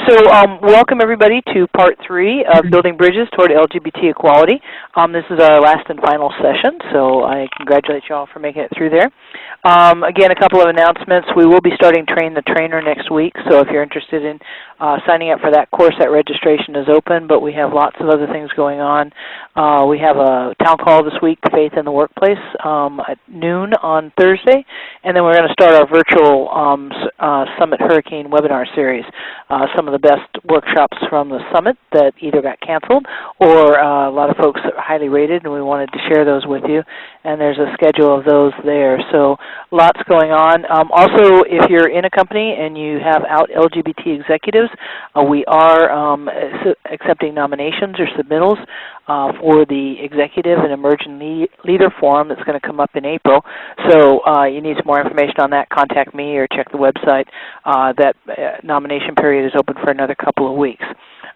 Welcome everybody to part 3 of Building Bridges Toward LGBT Equality. This is our last and final session, so I congratulate you all for making it through there. Again, a couple of announcements. We will be starting Train the Trainer next week, so if you're interested in signing up for that course, that registration is open, but we have lots of other things going on. We have a town call this week, Faith in the Workplace, at noon on Thursday, and then we're going to start our virtual Summit Hurricane webinar series. Some of the best workshops from the summit that either got canceled or a lot of folks are highly rated, and we wanted to share those with you. And there's a schedule of those there. So lots going on. Also, if you're in a company and you have out LGBT executives, we are accepting nominations or submittals for the Executive and Emerging Leader Forum that's going to come up in April. So you need some more information on that, contact me or check the website. That nomination period is open for another couple of weeks.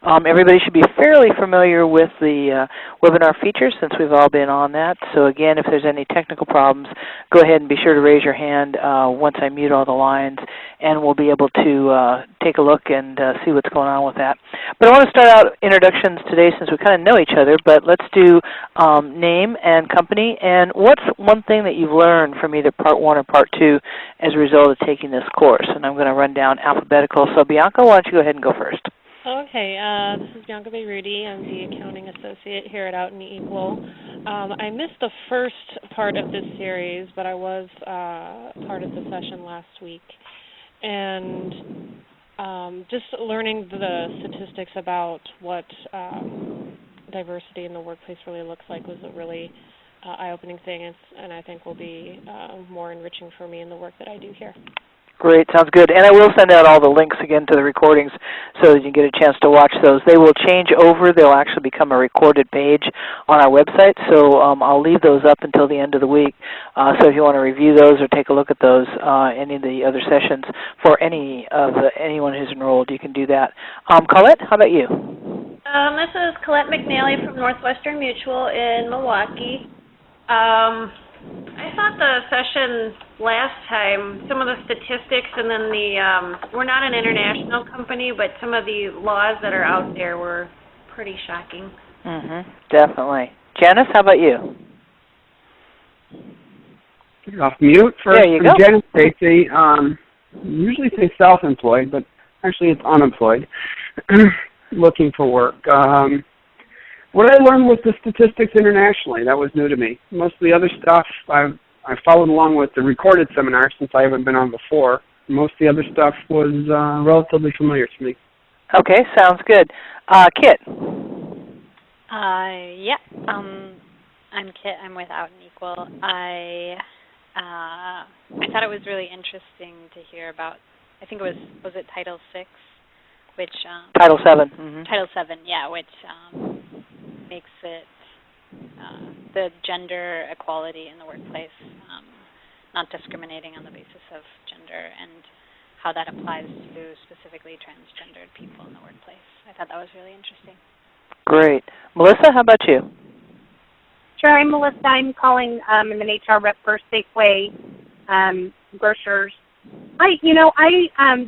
Everybody should be fairly familiar with the webinar features since we've all been on that. So again, if there's any technical problems, go ahead and be sure to raise your hand once I mute all the lines, and we'll be able to take a look and see what's going on with that. But I want to start out introductions today since we kind of know each other, but let's do name and company, and what's one thing that you've learned from either part 1 or part 2 as a result of taking this course. And I'm going to run down alphabetical. So Bianca, why don't you go ahead and go first? Okay, this is Bianca Beirudi. I'm the accounting associate here at Out and Equal. I missed the first part of this series, but I was part of the session last week. And just learning the statistics about what diversity in the workplace really looks like was a really eye-opening thing, and I think will be more enriching for me in the work that I do here. Great, sounds good. And I will send out all the links again to the recordings so that you get a chance to watch those. They will change over. They'll actually become a recorded page on our website, so I'll leave those up until the end of the week. So if you want to review those or take a look at those, any of the other sessions for anyone who's enrolled, you can do that. Colette, how about you? This is Colette McNally from Northwestern Mutual in Milwaukee. I thought the session last time, some of the statistics and then we're not an international company, but some of the laws that are out there were pretty shocking. Definitely. Janice, how about you? Off mute. First, there you go. Janice Stacy. Usually say self-employed, but actually it's unemployed. Looking for work. What I learned was the statistics internationally. That was new to me. Most of the other stuff I followed along with the recorded seminars since I haven't been on before. Most of the other stuff was relatively familiar to me. Okay, sounds good. Kit. Yeah. I'm Kit. I'm with Out and Equal. I thought it was really interesting to hear about. I think it was it Title 6, which Title 7. Title 7, yeah, which makes it the gender equality in the workplace, not discriminating on the basis of gender, and how that applies to specifically transgendered people in the workplace. I thought that was really interesting. Great. Melissa, how about you? Sure, I'm Melissa. I'm calling. I'm an HR rep for Safeway Grocers. I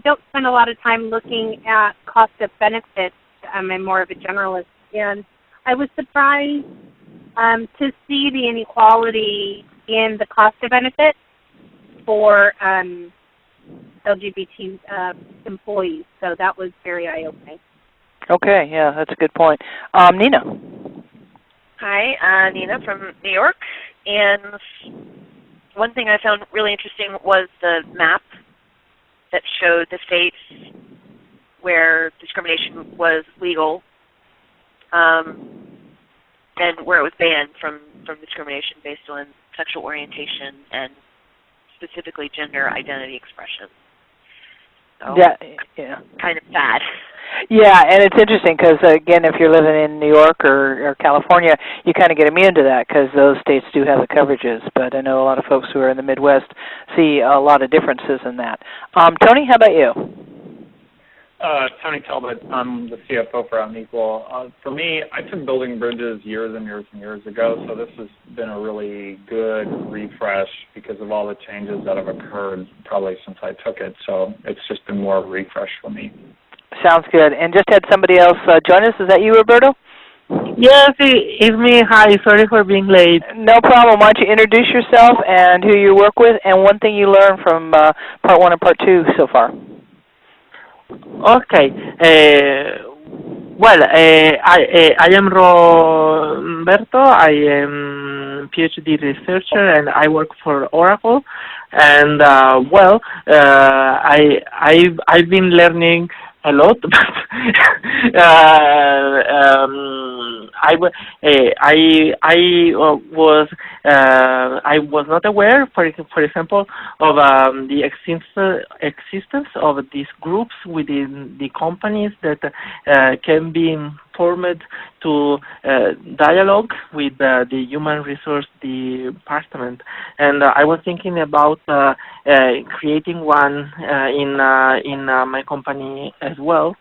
don't spend a lot of time looking at cost of benefits. I'm more of a generalist, and I was surprised to see the inequality in the cost of benefits for LGBT employees. So that was very eye-opening. Okay, yeah, that's a good point. Nina. Hi, Nina from New York. And one thing I found really interesting was the map that showed the states where discrimination was legal and where it was banned from discrimination based on sexual orientation and specifically gender identity expression. So, yeah. Kind of sad. Yeah, and it's interesting because, again, if you're living in New York or California, you kind of get immune to that because those states do have the coverages. But I know a lot of folks who are in the Midwest see a lot of differences in that. Tony, how about you? Tony Talbot. I'm the CFO for Out and Equal. For me, I took Building Bridges years and years and years ago, so this has been a really good refresh because of all the changes that have occurred probably since I took it. So it's just been more of a refresh for me. Sounds good. And just had somebody else join us. Is that you, Roberto? Yes, it's me. Hi, sorry for being late. No problem. Why don't you introduce yourself and who you work with, and one thing you learned from Part 1 and Part 2 so far. Okay. I am Roberto. I am PhD researcher, and I work for Oracle. And I've been learning a lot, but I was not aware, for example, of the existence of these groups within the companies that can be formed to dialogue with the human resource department. And I was thinking about creating one in my company as well.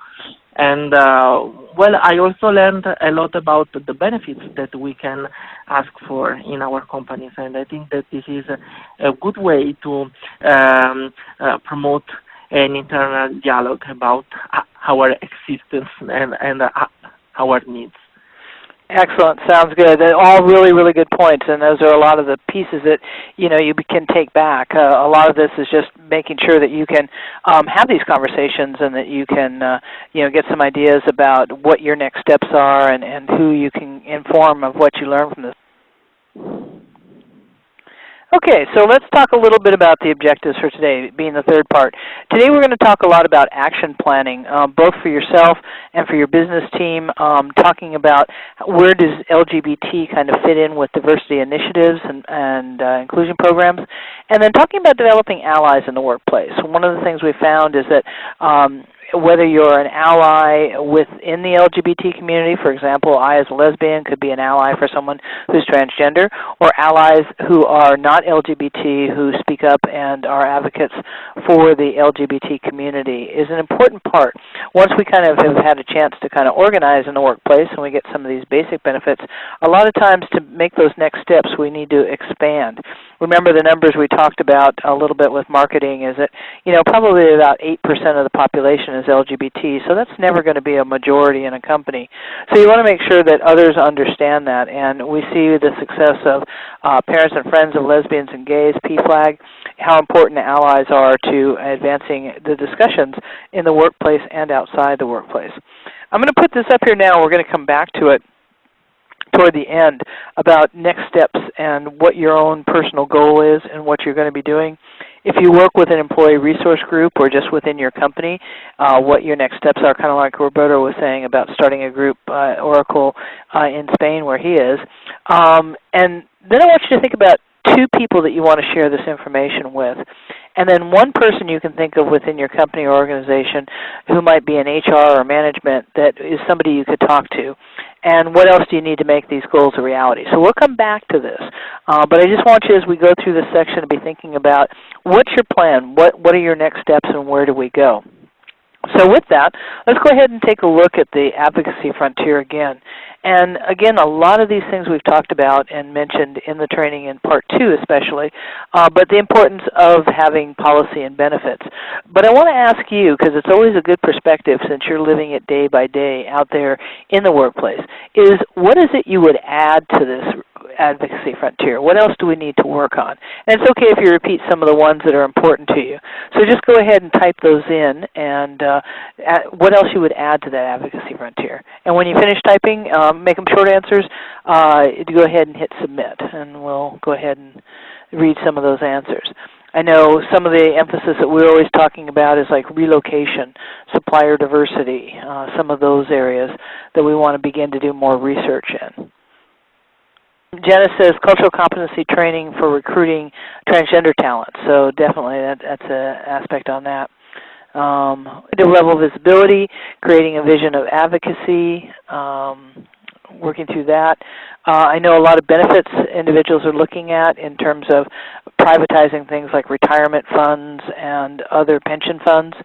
And I also learned a lot about the benefits that we can ask for in our companies, and I think that this is a good way to promote an internal dialogue about our existence and our needs. Excellent. Sounds good. They're all really, really good points, and those are a lot of the pieces that you can take back. A lot of this is just making sure that you can have these conversations and that you can get some ideas about what your next steps are and who you can inform of what you learn from this. Okay, so let's talk a little bit about the objectives for today, being the third part. Today we're going to talk a lot about action planning, both for yourself and for your business team, talking about where does LGBT kind of fit in with diversity initiatives and inclusion programs, and then talking about developing allies in the workplace. One of the things we found is that whether you're an ally within the LGBT community, for example, I as a lesbian could be an ally for someone who's transgender, or allies who are not LGBT who speak up and are advocates for the LGBT community is an important part. Once we kind of have had a chance to kind of organize in the workplace and we get some of these basic benefits, a lot of times to make those next steps we need to expand. Remember the numbers we talked about a little bit with marketing is that, probably about 8% of the population is LGBT, so that's never going to be a majority in a company. So you want to make sure that others understand that, and we see the success of Parents and Friends of Lesbians and Gays, PFLAG, how important allies are to advancing the discussions in the workplace and outside the workplace. I'm going to put this up here now. We're going to come back to it toward the end about next steps and what your own personal goal is and what you're going to be doing. If you work with an employee resource group or just within your company, what your next steps are, kind of like Roberto was saying about starting a group, Oracle in Spain where he is. And then I want you to think about two people that you want to share this information with. And then one person you can think of within your company or organization who might be in HR or management that is somebody you could talk to. And what else do you need to make these goals a reality? So we'll come back to this. But I just want you, as we go through this section, to be thinking about what's your plan? What are your next steps and where do we go? So with that, let's go ahead and take a look at the advocacy frontier again. And again, a lot of these things we've talked about and mentioned in the training in Part 2 especially, but the importance of having policy and benefits. But I want to ask you, because it's always a good perspective since you're living it day by day out there in the workplace, is what is it you would add to this advocacy frontier? What else do we need to work on? And it's okay if you repeat some of the ones that are important to you. So just go ahead and type those in and what else you would add to that advocacy frontier. And when you finish typing, make them short answers, go ahead and hit submit, and we'll go ahead and read some of those answers. I know some of the emphasis that we're always talking about is like relocation, supplier diversity, some of those areas that we want to begin to do more research in. Jenna says cultural competency training for recruiting transgender talent. So definitely that's an aspect on that. The level of visibility, creating a vision of advocacy, working through that. I know a lot of benefits individuals are looking at in terms of privatizing things like retirement funds and other pension funds.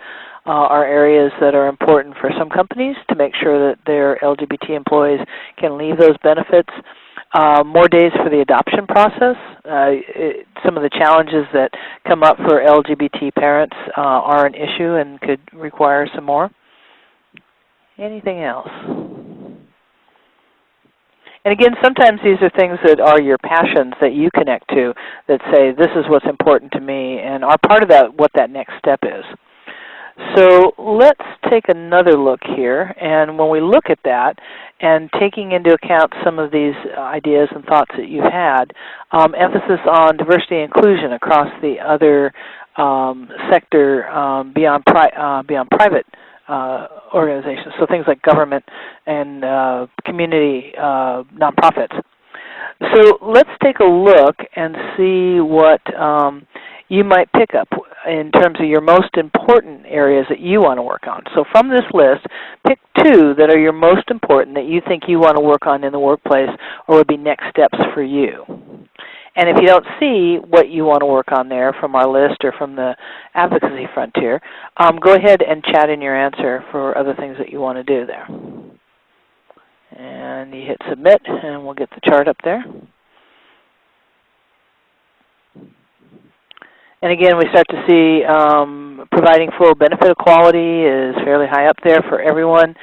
Are areas that are important for some companies to make sure that their LGBT employees can leave those benefits. More days for the adoption process. Some of the challenges that come up for LGBT parents are an issue and could require some more. Anything else? And again, sometimes these are things that are your passions that you connect to that say, this is what's important to me, and are part of that, what that next step is. So let's take another look here, and when we look at that, and taking into account some of these ideas and thoughts that you've had, emphasis on diversity and inclusion across the other sector beyond private organizations, so things like government and community nonprofits. So let's take a look and see what you might pick up in terms of your most important areas that you want to work on. So from this list, pick 2 that are your most important that you think you want to work on in the workplace or would be next steps for you. And if you don't see what you want to work on there from our list or from the Advocacy Frontier, go ahead and chat in your answer for other things that you want to do there. And you hit submit, and we'll get the chart up there. And again, we start to see providing full benefit equality is fairly high up there for everyone.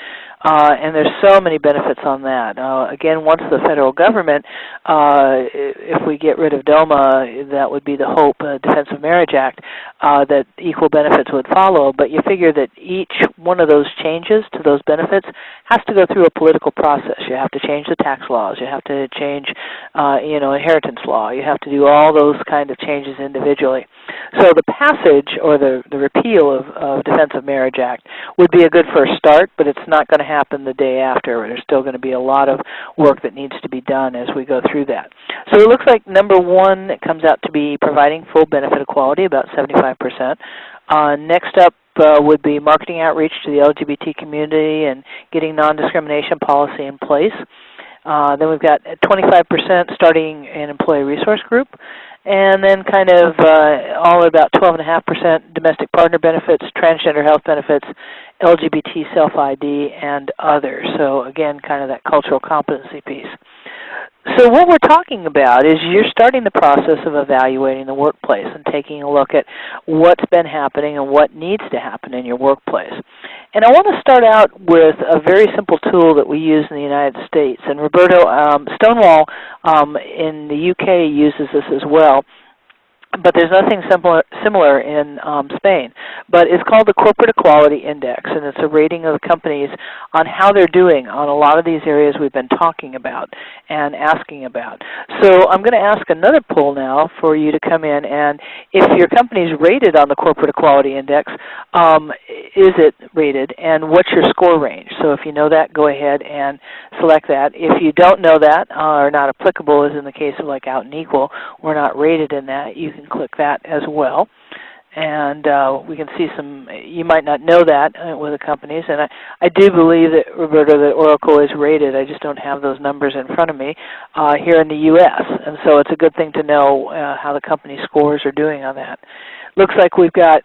And there's so many benefits on that. Again, once the federal government, if we get rid of DOMA, that would be the hope, Defense of Marriage Act, that equal benefits would follow. But you figure that each one of those changes to those benefits has to go through a political process. You have to change the tax laws. You have to change, inheritance law. You have to do all those kind of changes individually. So the passage or the repeal of Defense of Marriage Act would be a good first start, but it's not going to happen the day after. There's still going to be a lot of work that needs to be done as we go through that. So it looks like number 1 comes out to be providing full benefit equality, about 75%. Next up would be marketing outreach to the LGBT community and getting non-discrimination policy in place. Then we've got 25% starting an employee resource group, and then kind of all about 12.5% domestic partner benefits, transgender health benefits, LGBT self-ID, and others. So again, kind of that cultural competency piece. So what we're talking about is you're starting the process of evaluating the workplace and taking a look at what's been happening and what needs to happen in your workplace. And I want to start out with a very simple tool that we use in the United States. And Roberto, Stonewall in the UK uses this as well. But there's nothing similar in Spain. But it's called the Corporate Equality Index, and it's a rating of the companies on how they're doing on a lot of these areas we've been talking about and asking about. So I'm going to ask another poll now for you to come in, and if your company is rated on the Corporate Equality Index, is it rated, and what's your score range? So if you know that, go ahead and select that. If you don't know that, or not applicable, as in the case of like Out and Equal, we're not rated in that, you can click that as well. And we can see some, you might not know that with the companies, and I do believe that, Roberto, that Oracle is rated. I just don't have those numbers in front of me here in the U.S., and so it's a good thing to know how the company scores are doing on that. Looks like we've got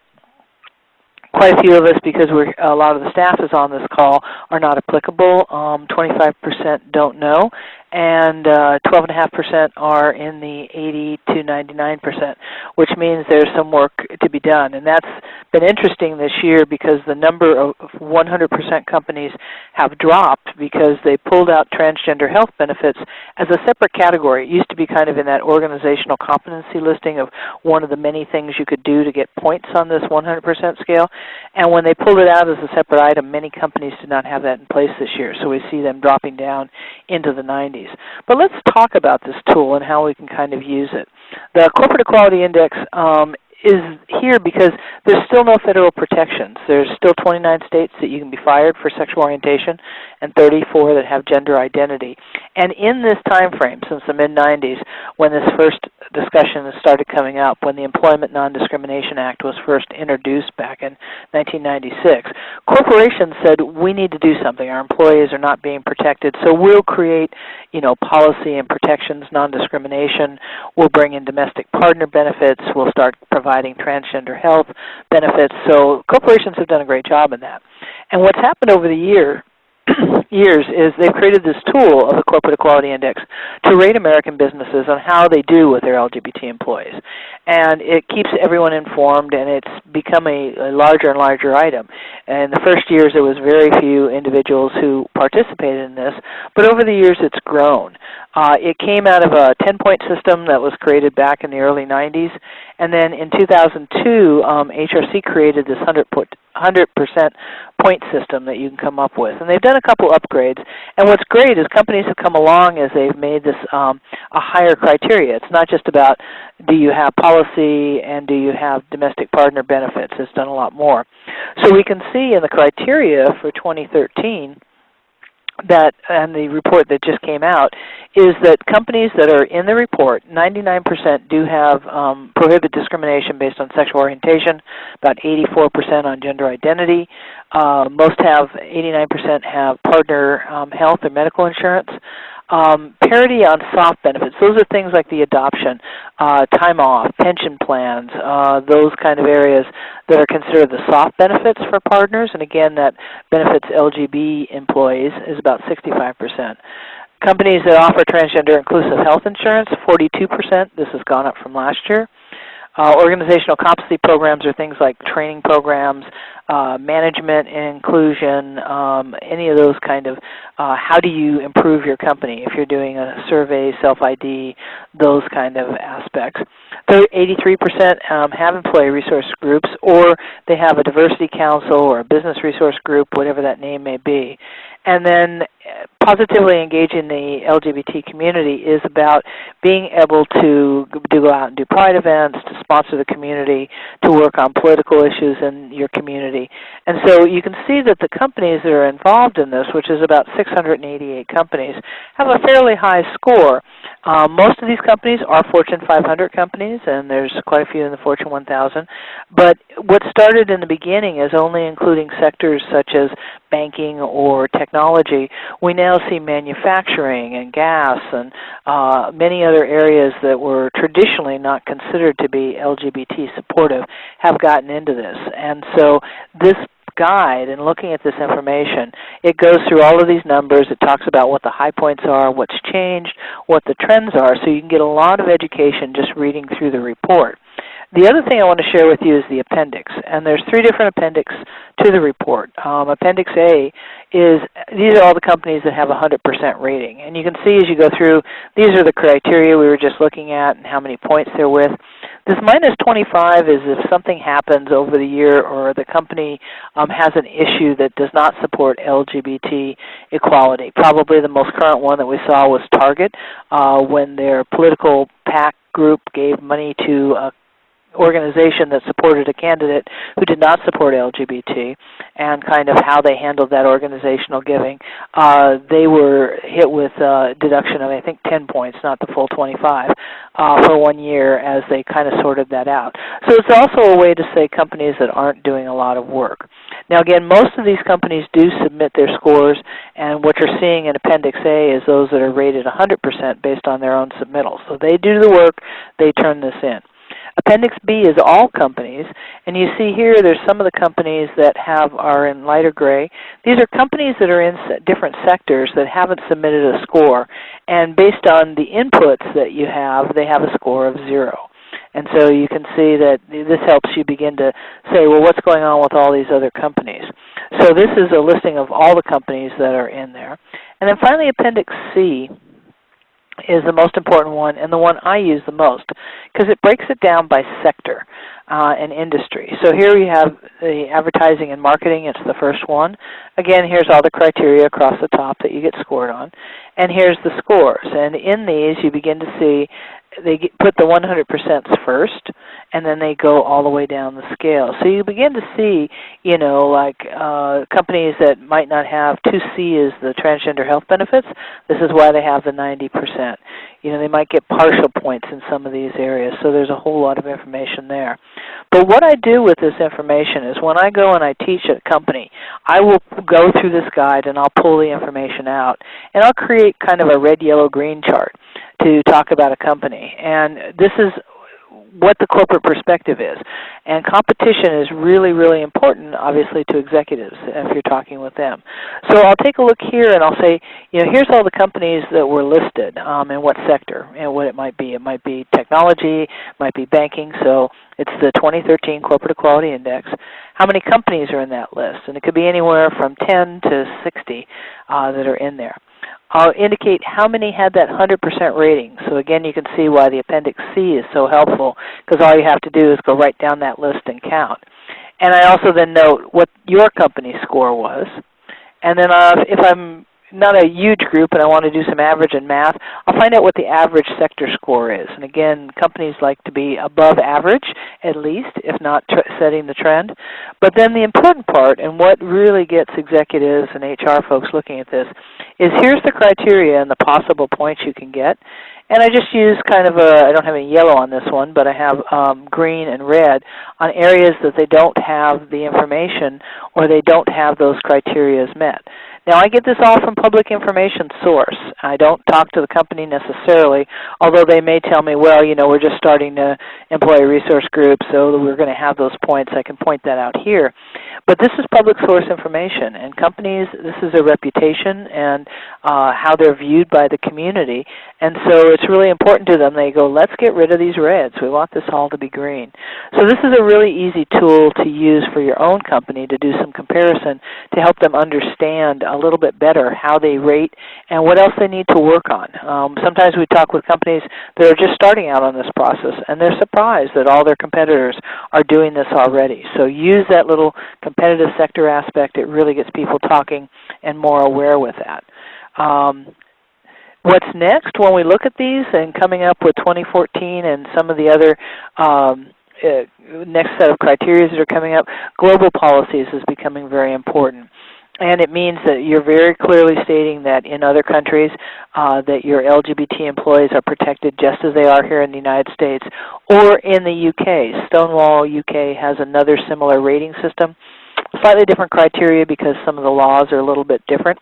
quite a few of us, because a lot of the staff is on this call, are not applicable. 25% don't know, and 12.5% are in the 80 to 99%, which means there's some work to be done. And that's been interesting this year because the number of 100% companies have dropped because they pulled out transgender health benefits as a separate category. It used to be kind of in that organizational competency listing of one of the many things you could do to get points on this 100% scale. And when they pulled it out as a separate item, many companies did not have that in place this year. So we see them dropping down into the 90s. But let's talk about this tool and how we can kind of use it. The Corporate Equality Index is here because there's still no federal protections. There's still 29 states that you can be fired for sexual orientation and 34 that have gender identity. And in this time frame, since the mid-90s, when this first discussion started coming up, when the Employment Non-Discrimination Act was first introduced back in 1996, corporations said, we need to do something. Our employees are not being protected, so we'll create, policy and protections, non-discrimination. We'll bring in domestic partner benefits. We'll start providing transgender health benefits. So corporations have done a great job in that. And what's happened over the years is they've created this tool of the Corporate Equality Index to rate American businesses on how they do with their LGBT employees. and it keeps everyone informed, and it's become a larger and larger item. In the first years, there was very few individuals who participated in this, but over the years, it's grown. It came out of a 10-point system that was created back in the early 90s, and then in 2002, HRC created this 100% point system that you can come up with. And they've done a couple upgrades. And what's great is companies have come along as they've made this a higher criteria. It's not just about do you have policy and do you have domestic partner benefits. It's done a lot more. So we can see in the criteria for 2013 that, and the report that just came out, is that companies that are in the report, 99% do have prohibit discrimination based on sexual orientation, about 84% on gender identity. Most have, 89% have partner health or medical insurance. Parity on soft benefits. Those are things like the adoption, time off, pension plans, those kind of areas that are considered the soft benefits for partners. And again, that benefits LGB employees is about 65%. Companies that offer transgender inclusive health insurance, 42%. This has gone up from last year. Organizational competency programs are things like training programs, management and inclusion, any of those kind of how do you improve your company if you're doing a survey, self-ID, those kind of aspects. 83% have employee resource groups, or they have a diversity council or a business resource group, whatever that name may be. And then positively engaging the LGBT community is about being able to go out and do pride events, to sponsor the community, to work on political issues in your community. And so you can see that the companies that are involved in this, which is about 688 companies, have a fairly high score. Most of these companies are Fortune 500 companies, and there's quite a few in the Fortune 1000. But what started in the beginning as only including sectors such as banking or technology, we now see manufacturing and gas and many other areas that were traditionally not considered to be LGBT supportive have gotten into this. And so this guide and looking at this information, it goes through all of these numbers. It talks about what the high points are, what's changed, what the trends are, so you can get a lot of education just reading through the report. The other thing I want to share with you is the appendix, and there's 3 different appendix to the report. Appendix A is, these are all the companies that have a 100% rating, and you can see as you go through, these are the criteria we were just looking at and how many points they're with. This minus 25 is if something happens over the year or the company has an issue that does not support LGBT equality. Probably the most current one that we saw was Target when their political PAC group gave money to a organization that supported a candidate who did not support LGBT, and kind of how they handled that organizational giving. They were hit with a deduction of, I think, 10 points, not the full 25, for 1 year as they kind of sorted that out. So it's also a way to say companies that aren't doing a lot of work. Now again, most of these companies do submit their scores, and what you're seeing in Appendix A is those that are rated 100% based on their own submittals. So they do the work, they turn this in. Appendix B is all companies, and you see here there's some of the companies that are in lighter gray. These are companies that are in different sectors that haven't submitted a score, and based on the inputs that you have, they have a score of 0. And so you can see that this helps you begin to say, well, what's going on with all these other companies? So this is a listing of all the companies that are in there. And then finally, Appendix C is the most important one, and the one I use the most, because it breaks it down by sector and industry. So here we have the advertising and marketing. It's the first one. Again, here's all the criteria across the top that you get scored on. And here's the scores. And in these, you begin to see they put the 100% first, and then they go all the way down the scale. So you begin to see, you know, like companies that might not have 2C as the transgender health benefits. This is why they have the 90%. You know, they might get partial points in some of these areas, so there's a whole lot of information there. But what I do with this information is when I go and I teach at a company, I will go through this guide and I'll pull the information out, and I'll create kind of a red, yellow, green chart to talk about a company. And this is what the corporate perspective is. And competition is really, really important, obviously, to executives if you're talking with them. So I'll take a look here and I'll say, here's all the companies that were listed in what sector and what it might be. It might be technology, it might be banking, so it's the 2013 Corporate Equality Index. How many companies are in that list? And it could be anywhere from 10 to 60 that are in there. I'll indicate how many had that 100% rating. So again, you can see why the Appendix C is so helpful, because all you have to do is go right down that list and count. And I also then note what your company's score was. And then if I'm not a huge group and I want to do some average and math, I'll find out what the average sector score is. And again, companies like to be above average, at least, if not setting the trend. But then the important part, and what really gets executives and HR folks looking at this, is here's the criteria and the possible points you can get. And I just use kind of I don't have any yellow on this one, but I have green and red on areas that they don't have the information or they don't have those criteria met. Now, I get this all from public information source. I don't talk to the company necessarily, although they may tell me, well, we're just starting to employee resource group, so we're going to have those points. I can point that out here. But this is public source information, and companies, this is their reputation and how they're viewed by the community. And so it's really important to them. They go, let's get rid of these reds. We want this all to be green. So this is a really easy tool to use for your own company to do some comparison to help them understand a little bit better how they rate and what else they need to work on. Sometimes we talk with companies that are just starting out on this process, and they're surprised that all their competitors are doing this already. So use that little competitive sector aspect. It really gets people talking and more aware with that. What's next when we look at these and coming up with 2014 and some of the other next set of criteria that are coming up, global policies is becoming very important. And it means that you're very clearly stating that in other countries that your LGBT employees are protected just as they are here in the United States, or in the UK. Stonewall UK has another similar rating system, slightly different criteria because some of the laws are a little bit different,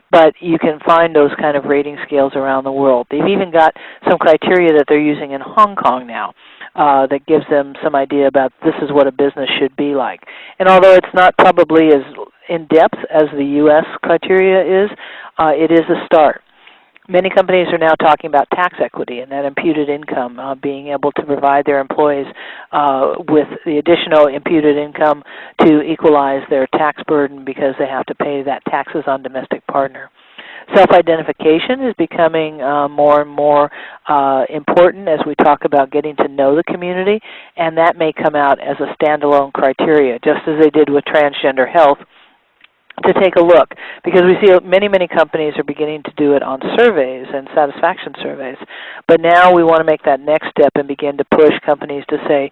but you can find those kind of rating scales around the world. They've even got some criteria that they're using in Hong Kong now that gives them some idea about this is what a business should be like. And although it's not probably as in-depth as the U.S. criteria is, it is a start. Many companies are now talking about tax equity and that imputed income, being able to provide their employees with the additional imputed income to equalize their tax burden because they have to pay that taxes on domestic partner. Self-identification is becoming more and more important as we talk about getting to know the community, and that may come out as a standalone criteria, just as they did with transgender health, to take a look, because we see many, many companies are beginning to do it on surveys and satisfaction surveys. But now we want to make that next step and begin to push companies to say,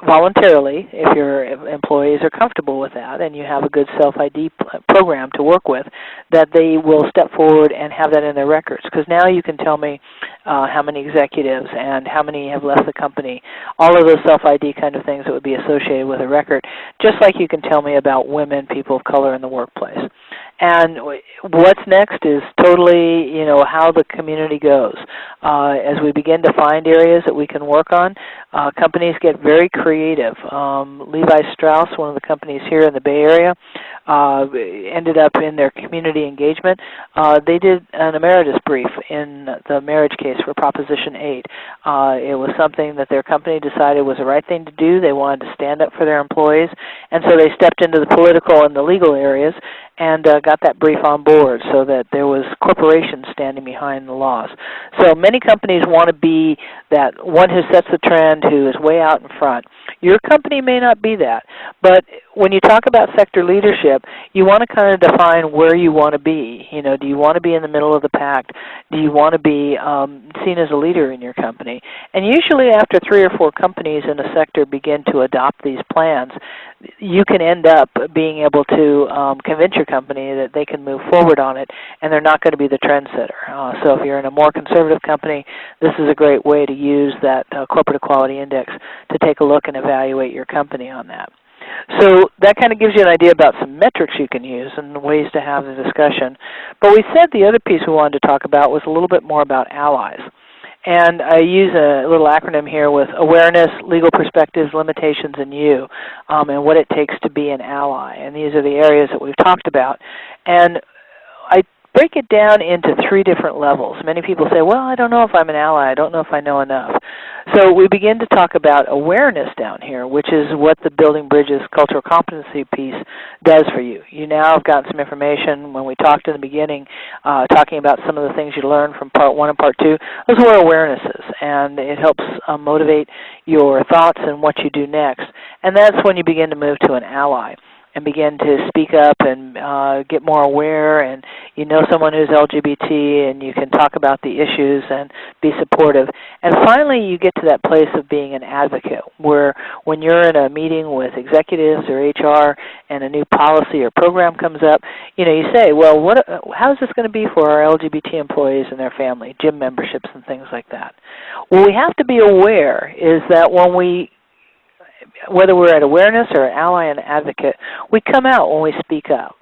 voluntarily, if your employees are comfortable with that and you have a good self-ID program to work with, that they will step forward and have that in their records. Because now you can tell me how many executives and how many have left the company, all of those self-ID kind of things that would be associated with a record, just like you can tell me about women, people of color in the workplace. And what's next is totally, how the community goes. As we begin to find areas that we can work on, companies get very creative. Levi Strauss, one of the companies here in the Bay Area, ended up in their community engagement. They did an emeritus brief in the marriage case for Proposition 8. It was something that their company decided was the right thing to do. They wanted to stand up for their employees, and so they stepped into the political and the legal areas and got that brief on board so that there was corporations standing behind the laws. So many companies want to be that one who sets the trend, who is way out in front. Your company may not be that, but when you talk about sector leadership, you want to kind of define where you want to be. Do you want to be in the middle of the pack? Do you want to be seen as a leader in your company? And usually after 3 or 4 companies in a sector begin to adopt these plans, you can end up being able to convince your company that they can move forward on it, and they're not going to be the trendsetter. So if you're in a more conservative company, this is a great way to use that Corporate Equality Index to take a look and evaluate your company on that. So that kind of gives you an idea about some metrics you can use and ways to have the discussion. But we said the other piece we wanted to talk about was a little bit more about allies. And I use a little acronym here with awareness, legal perspectives, limitations, and you, and what it takes to be an ally. And these are the areas that we've talked about. And I break it down into 3 different levels. Many people say, well, I don't know if I'm an ally. I don't know if I know enough. So we begin to talk about awareness down here, which is what the Building Bridges cultural competency piece does for you. You now have gotten some information. When we talked in the beginning, talking about some of the things you learned from Part 1 and Part 2, those were awarenesses, and it helps motivate your thoughts and what you do next. And that's when you begin to move to an ally and begin to speak up and get more aware, and you know someone who's LGBT and you can talk about the issues and be supportive. And finally you get to that place of being an advocate, where when you're in a meeting with executives or HR and a new policy or program comes up, you know, you say, well, how is this going to be for our LGBT employees and their family, gym memberships and things like that? What we have to be aware is that when whether we're at awareness or an ally and advocate, we come out when we speak up.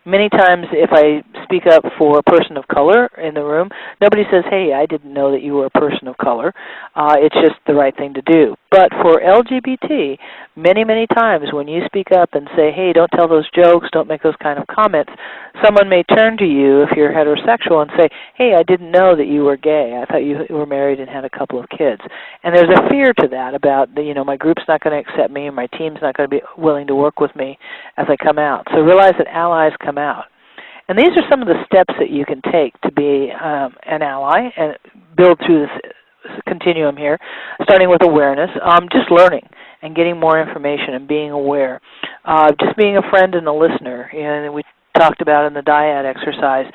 Many times if I speak up for a person of color in the room, nobody says, hey, I didn't know that you were a person of color. It's just the right thing to do. But for LGBT, many, many times when you speak up and say, hey, don't tell those jokes, don't make those kind of comments, someone may turn to you if you're heterosexual and say, hey, I didn't know that you were gay. I thought you were married and had a couple of kids. And there's a fear to that about, you know, my group's not going to accept me, my team's not going to be willing to work with me as I come out. So realize that allies come out. And these are some of the steps that you can take to be an ally and build through this continuum here, starting with awareness, just learning and getting more information and being aware. Just being a friend and a listener. And we talked about in the dyad exercise,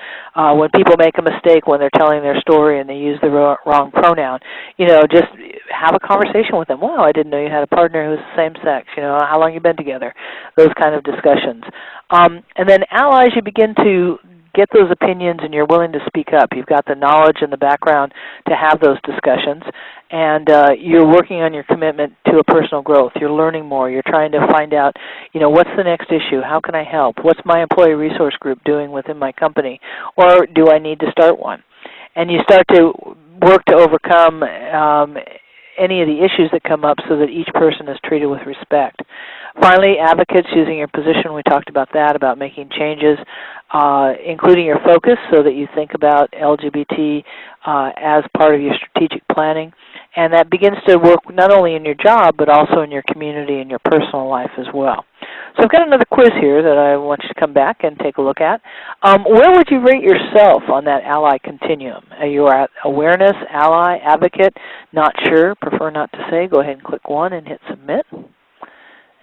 when people make a mistake when they're telling their story and they use the wrong pronoun, you know, just have a conversation with them. Wow, I didn't know you had a partner who's the same sex. You know, how long you been together? Those kind of discussions. And then allies, you begin to get those opinions and you're willing to speak up. You've got the knowledge and the background to have those discussions, and you're working on your commitment to a personal growth. You're learning more. You're trying to find out, you know, what's the next issue? How can I help? What's my employee resource group doing within my company? Or do I need to start one? And you start to work to overcome any of the issues that come up so that each person is treated with respect. Finally, advocates, using your position, we talked about that, about making changes, including your focus so that you think about LGBT as part of your strategic planning. And that begins to work not only in your job, but also in your community and your personal life as well. So I've got another quiz here that I want you to come back and take a look at. Where would you rate yourself on that ally continuum? Are you at awareness, ally, advocate, not sure, prefer not to say? Go ahead and click 1 and hit submit.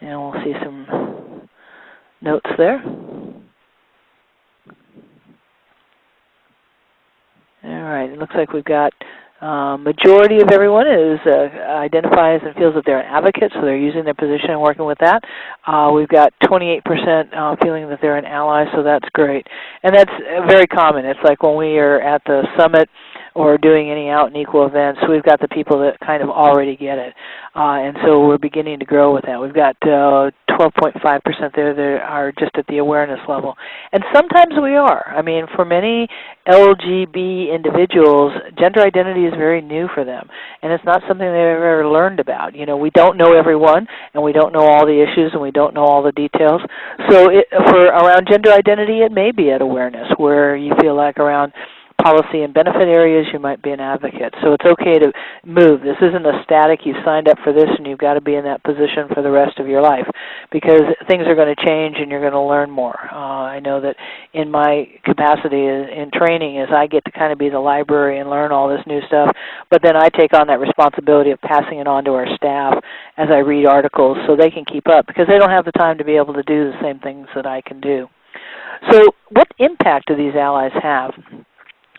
And we'll see some notes there. All right, it looks like we've got majority of everyone identifies and feels that they're an advocate, so they're using their position and working with that. We've got 28% feeling that they're an ally, so that's great. And that's very common. It's like when we are at the summit or doing any Out and Equal events, we've got the people that kind of already get it. And so we're beginning to grow with that. We've got 12.5% there that are just at the awareness level. And sometimes we are. I mean, for many LGB individuals, gender identity is very new for them. And it's not something they've ever learned about. You know, we don't know everyone, and we don't know all the issues, and we don't know all the details. So for around gender identity, it may be at awareness, where you feel like around policy and benefit areas, you might be an advocate. So it's okay to move. This isn't a static, you signed up for this and you've got to be in that position for the rest of your life, because things are going to change and you're going to learn more. I know that in my capacity in training is I get to kind of be the library and learn all this new stuff, but then I take on that responsibility of passing it on to our staff as I read articles so they can keep up, because they don't have the time to be able to do the same things that I can do. So what impact do these allies have?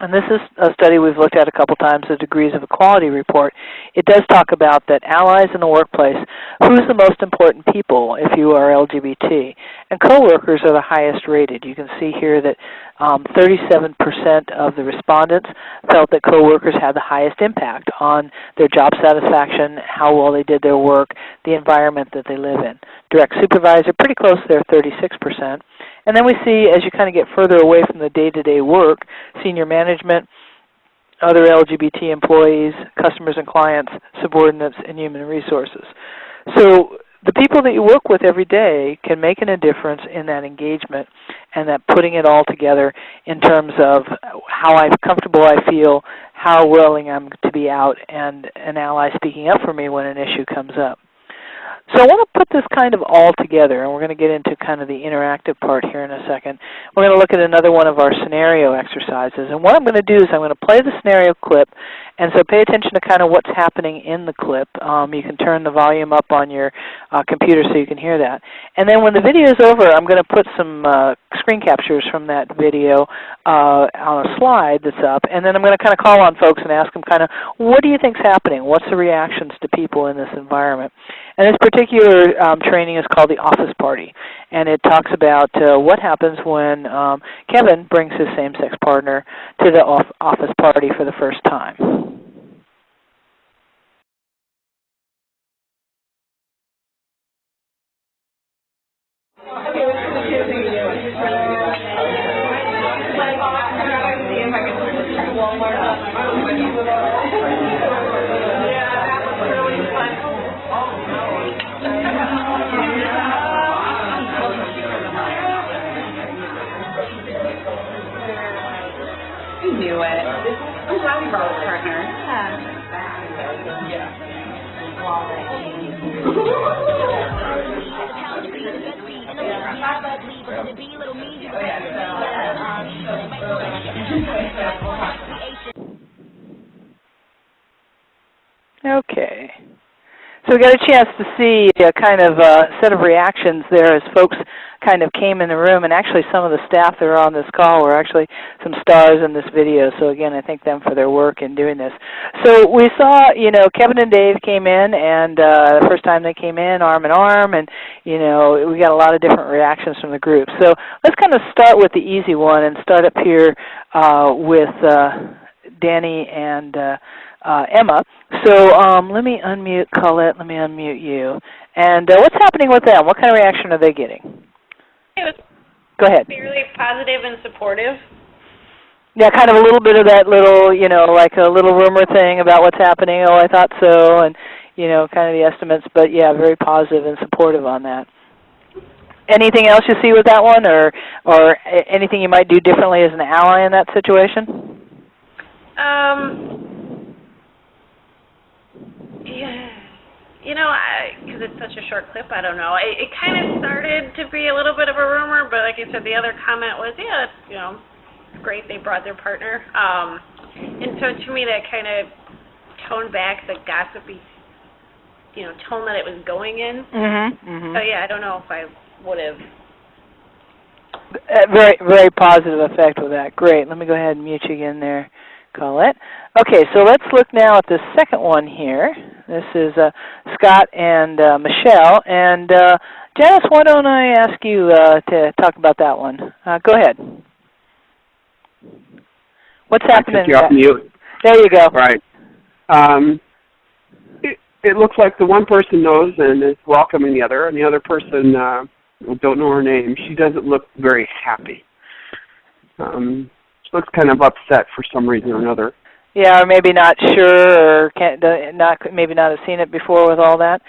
And this is a study we've looked at a couple times, the Degrees of Equality report. It does talk about that allies in the workplace, who's the most important people if you are LGBT? And coworkers are the highest rated. You can see here that 37% of the respondents felt that coworkers had the highest impact on their job satisfaction, how well they did their work, the environment that they live in. Direct supervisor, pretty close there, 36%. And then we see, as you kind of get further away from the day-to-day work, senior management, other LGBT employees, customers and clients, subordinates, and human resources. So the people that you work with every day can make a difference in that engagement and that putting it all together in terms of how comfortable I feel, how willing I'm to be out, and an ally speaking up for me when an issue comes up. So I want to put this kind of all together, and we're going to get into kind of the interactive part here in a second. We're going to look at another one of our scenario exercises. And what I'm going to do is I'm going to play the scenario clip, and so pay attention to kind of what's happening in the clip. You can turn the volume up on your computer so you can hear that. And then when the video is over, I'm going to put some screen captures from that video on a slide that's up, and then I'm going to kind of call on folks and ask them kind of, what do you think's happening? What's the reactions to people in this environment? And this particular training is called the Office Party, and it talks about what happens when Kevin brings his same-sex partner to the office party for the first time. Knew it. I'm glad we brought a partner. Okay. So we got a chance to see a kind of set of reactions there as folks kind of came in the room, and actually some of the staff that are on this call were actually some stars in this video. So again, I thank them for their work in doing this. So we saw, Kevin and Dave came in, and the first time they came in, arm in arm, and we got a lot of different reactions from the group. So let's kind of start with the easy one and start up here with Danny and Emma. So let me unmute Colette. Let me unmute you. And what's happening with them? What kind of reaction are they getting? It was Go ahead. fairly positive and supportive. Yeah, kind of a little bit of that little, like a little rumor thing about what's happening. Oh, I thought so, and kind of the estimates. But yeah, very positive and supportive on that. Anything else you see with that one, or anything you might do differently as an ally in that situation? Yeah, because it's such a short clip, I don't know. It kind of started to be a little bit of a rumor, but like I said, the other comment was, yeah, it's great they brought their partner. And so to me, that kind of toned back the gossipy, tone that it was going in. So yeah, I don't know if I would have. Very, very positive effect with that. Great. Let me go ahead and mute you again there, Colette. Okay, so let's look now at the second one here. This is Scott and Michelle. And Janice, why don't I ask you to talk about that one? Go ahead. What's happening? You off mute. There you go. Right. It looks like the one person knows and is welcoming the other, and the other person, don't know her name. She doesn't look very happy. She looks kind of upset for some reason or another. Yeah, or maybe not sure, or maybe not have seen it before with all that.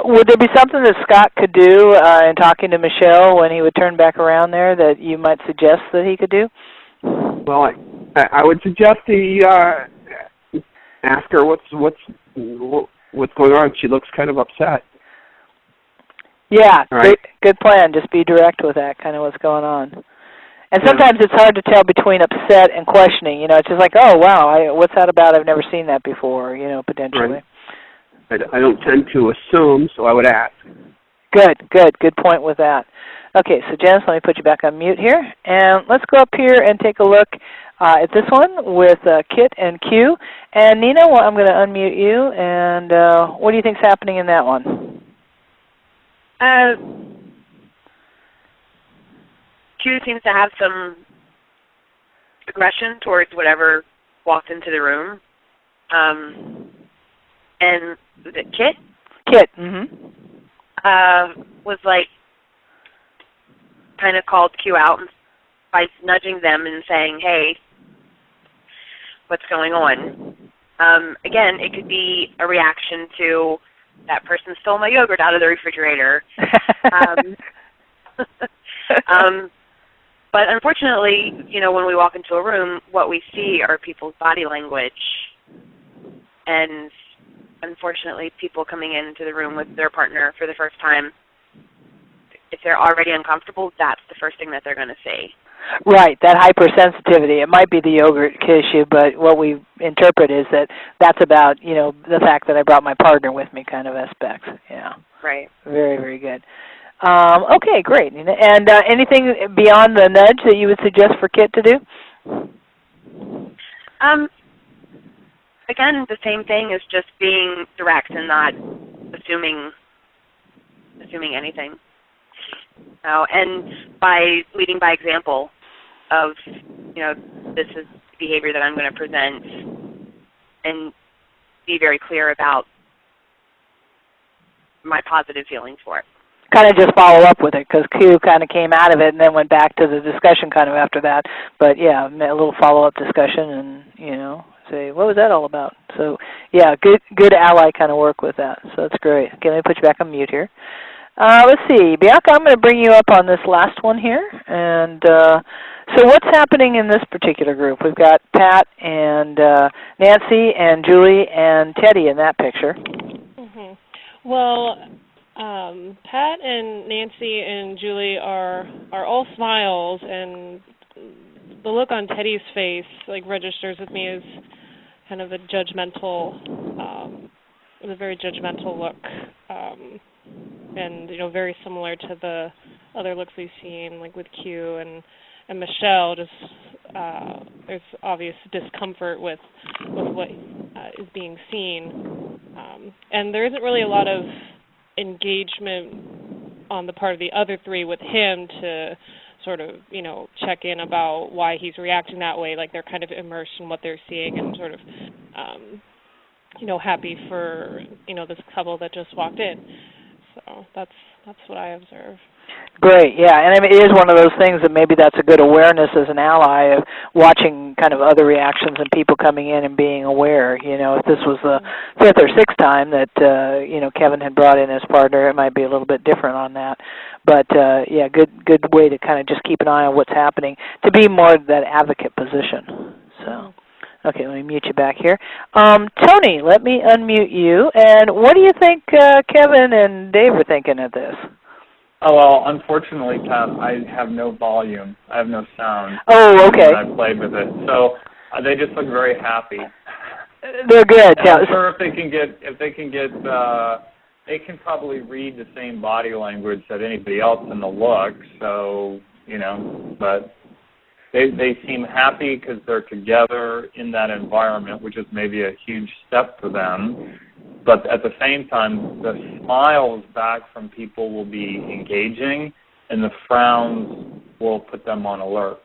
Would there be something that Scott could do in talking to Michelle when he would turn back around there that you might suggest that he could do? Well, I would suggest he ask her what's going on. She looks kind of upset. Yeah, right. Good plan. Just be direct with that, kind of what's going on. And sometimes it's hard to tell between upset and questioning. It's just like, oh, wow, what's that about? I've never seen that before, potentially. Right. I don't tend to assume, so I would ask. Good point with that. Okay, so Janice, let me put you back on mute here. And let's go up here and take a look at this one with Kit and Q. And Nina, I'm going to unmute you. And what do you think's happening in that one? Q seems to have some aggression towards whatever walked into the room. And was it Kit? Kit, was like, kind of called Q out by nudging them and saying, hey, what's going on. Again, it could be a reaction to that person stole my yogurt out of the refrigerator. But unfortunately, when we walk into a room, what we see are people's body language. And unfortunately, people coming into the room with their partner for the first time, if they're already uncomfortable, that's the first thing that they're going to see. Right, that hypersensitivity. It might be the yogurt issue, but what we interpret is that that's about, the fact that I brought my partner with me kind of aspects. Yeah. Right. Very, very good. Okay, great. And anything beyond the nudge that you would suggest for Kit to do? Again, the same thing is just being direct and not assuming anything. And by leading by example of, this is behavior that I'm going to present, and be very clear about my positive feelings for it. Kind of just follow up with it, because Q kind of came out of it and then went back to the discussion kind of after that. But, yeah, a little follow-up discussion and, say, what was that all about? So, yeah, good ally kind of work with that. So that's great. Okay, let me put you back on mute here. Let's see. Bianca, I'm going to bring you up on this last one here. And so what's happening in this particular group? We've got Pat and Nancy and Julie and Teddy in that picture. Mm-hmm. Well, Pat and Nancy and Julie are all smiles, and the look on Teddy's face registers with me as kind of a very judgmental look. And very similar to the other looks we've seen, like with Q and Michelle. Just there's obvious discomfort with what is being seen, and there isn't really a lot of engagement on the part of the other three with him to sort of check in about why he's reacting that way. Like they're kind of immersed in what they're seeing and sort of happy for this couple that just walked in. So that's what I observe. Great, yeah, and I mean, it is one of those things that maybe that's a good awareness as an ally of watching kind of other reactions and people coming in and being aware. If this was the fifth or sixth time that Kevin had brought in his partner, it might be a little bit different on that. But yeah, good way to kind of just keep an eye on what's happening, to be more that advocate position. So. Okay, let me mute you back here. Tony, let me unmute you. And what do you think Kevin and Dave are thinking of this? Oh, well, unfortunately, Pat, I have no volume. I have no sound. Oh, okay. I played with it. So they just look very happy. They're good. And I'm sure they can probably read the same body language that anybody else in the look. So, but they seem happy because they're together in that environment, which is maybe a huge step for them. But at the same time, the smiles back from people will be engaging, and the frowns will put them on alert.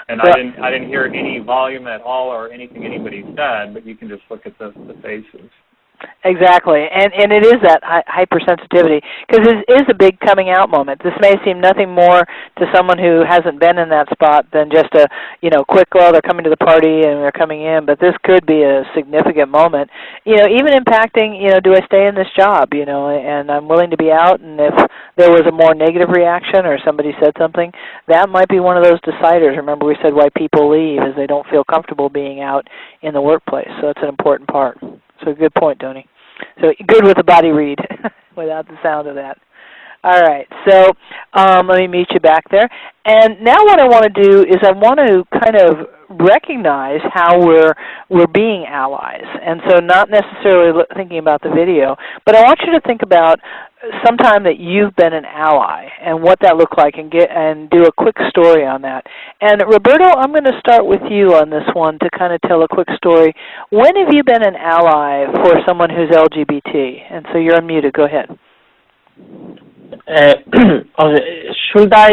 And I didn't hear any volume at all or anything anybody said, but you can just look at the faces. Exactly, and it is that hypersensitivity, because it is a big coming out moment. This may seem nothing more to someone who hasn't been in that spot than just a quick, well, they're coming to the party and they're coming in, but this could be a significant moment, even impacting, do I stay in this job, and I'm willing to be out, and if there was a more negative reaction or somebody said something, that might be one of those deciders. Remember we said why people leave is they don't feel comfortable being out in the workplace, so that's an important part. So good point, Tony. So good with the body read without the sound of that. All right, so let me meet you back there. And now what I want to do is I want to kind of recognize how we're being allies. And so not necessarily thinking about the video, but I want you to think about sometime that you've been an ally and what that looked like, and do a quick story on that. And Roberto, I'm going to start with you on this one to kind of tell a quick story. When have you been an ally for someone who's LGBT? And so you're unmuted. Go ahead. Should I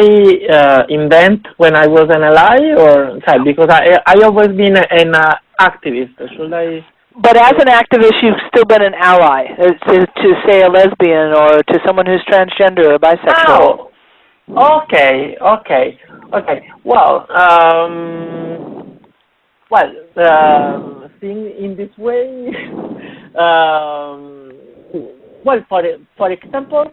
invent when I was an ally, or because I always been an activist? Should I? But as an activist, you've still been an ally to say a lesbian or to someone who's transgender or bisexual. Oh, okay. Well, well, seeing in this way, well, for example,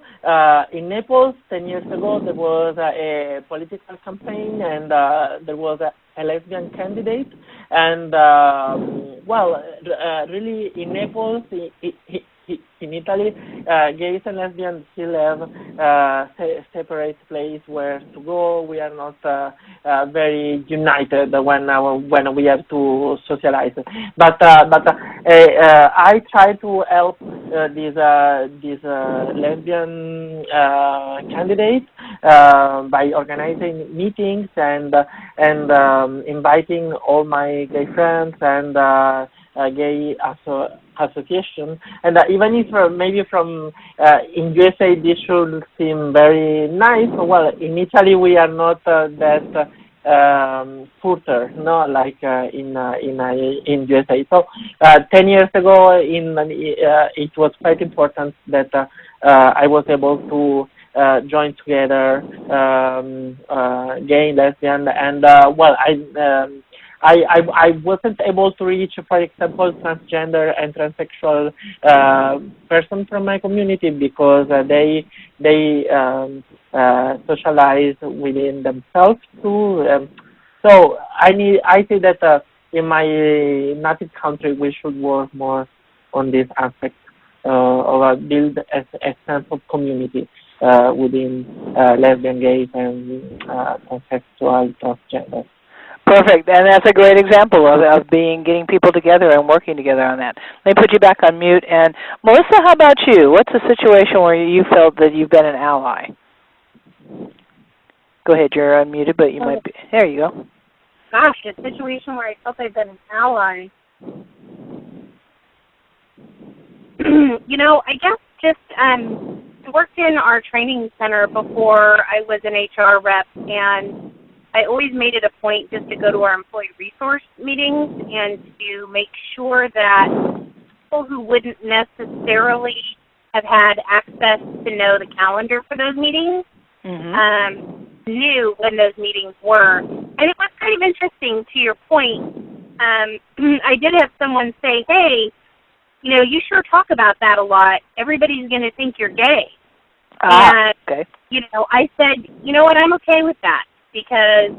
in Naples 10 years ago there was a political campaign, and there was a lesbian candidate, and really in Naples, in Italy, gays and lesbians still have separate place where to go. We are not very united when we have to socialize. But I try to help this lesbian candidate by organizing meetings and inviting all my gay friends and gay association, and even if maybe from in USA this should seem very nice, well, in Italy we are not that further, no, like in USA. So 10 years ago, it was quite important that I was able to join together gay, lesbian, and I wasn't able to reach, for example, transgender and transsexual person from my community because they socialize within themselves too. So I say that in my native country we should work more on this aspect of build a sense of community within lesbian, gays, and transsexual, transgender. Perfect, and that's a great example of getting people together and working together on that. Let me put you back on mute. And Melissa, how about you? What's a situation where you felt that you've been an ally? Go ahead, you're unmuted, but you might be. There you go. Gosh, a situation where I felt I've been an ally. I guess just I worked in our training center before I was an HR rep, and I always made it a point just to go to our employee resource meetings and to make sure that people who wouldn't necessarily have had access to know the calendar for those meetings knew when those meetings were. And it was kind of interesting, to your point. I did have someone say, hey, you sure talk about that a lot. Everybody's going to think you're gay. And, okay. I said, you know what, I'm okay with that. Because,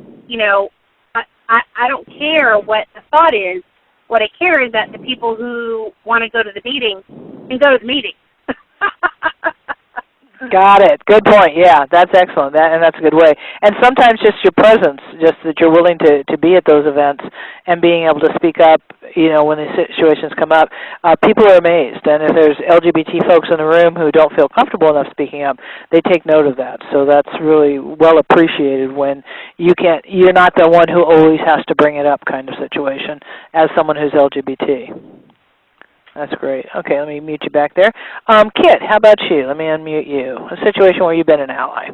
I don't care what the thought is. What I care is that the people who want to go to the meeting can go to the meeting. Got it. Good point. Yeah, that's excellent. That's a good way. And sometimes just your presence, just that you're willing to be at those events and being able to speak up, when these situations come up, people are amazed. And if there's LGBT folks in the room who don't feel comfortable enough speaking up, they take note of that. So that's really well appreciated when you're not the one who always has to bring it up kind of situation as someone who's LGBT. That's great. Okay, let me mute you back there. Kit, how about you? Let me unmute you. A situation where you've been an ally.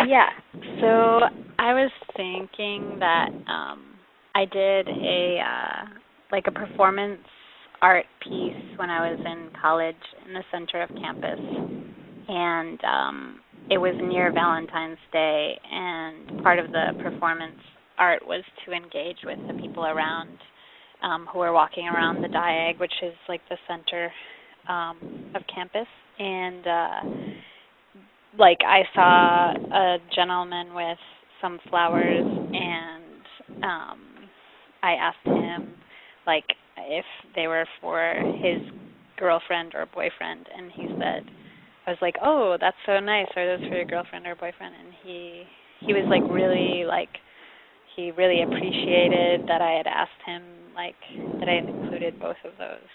Yeah. So I was thinking that I did a performance art piece when I was in college in the center of campus, and it was near Valentine's Day, and part of the performance art was to engage with the people around who are walking around the Diag, which is like the center of campus. And I saw a gentleman with some flowers, and I asked him if they were for his girlfriend or boyfriend, and he said, I was like, oh, that's so nice. Are those for your girlfriend or boyfriend? And he was he really appreciated that I had asked him, that I had included both of those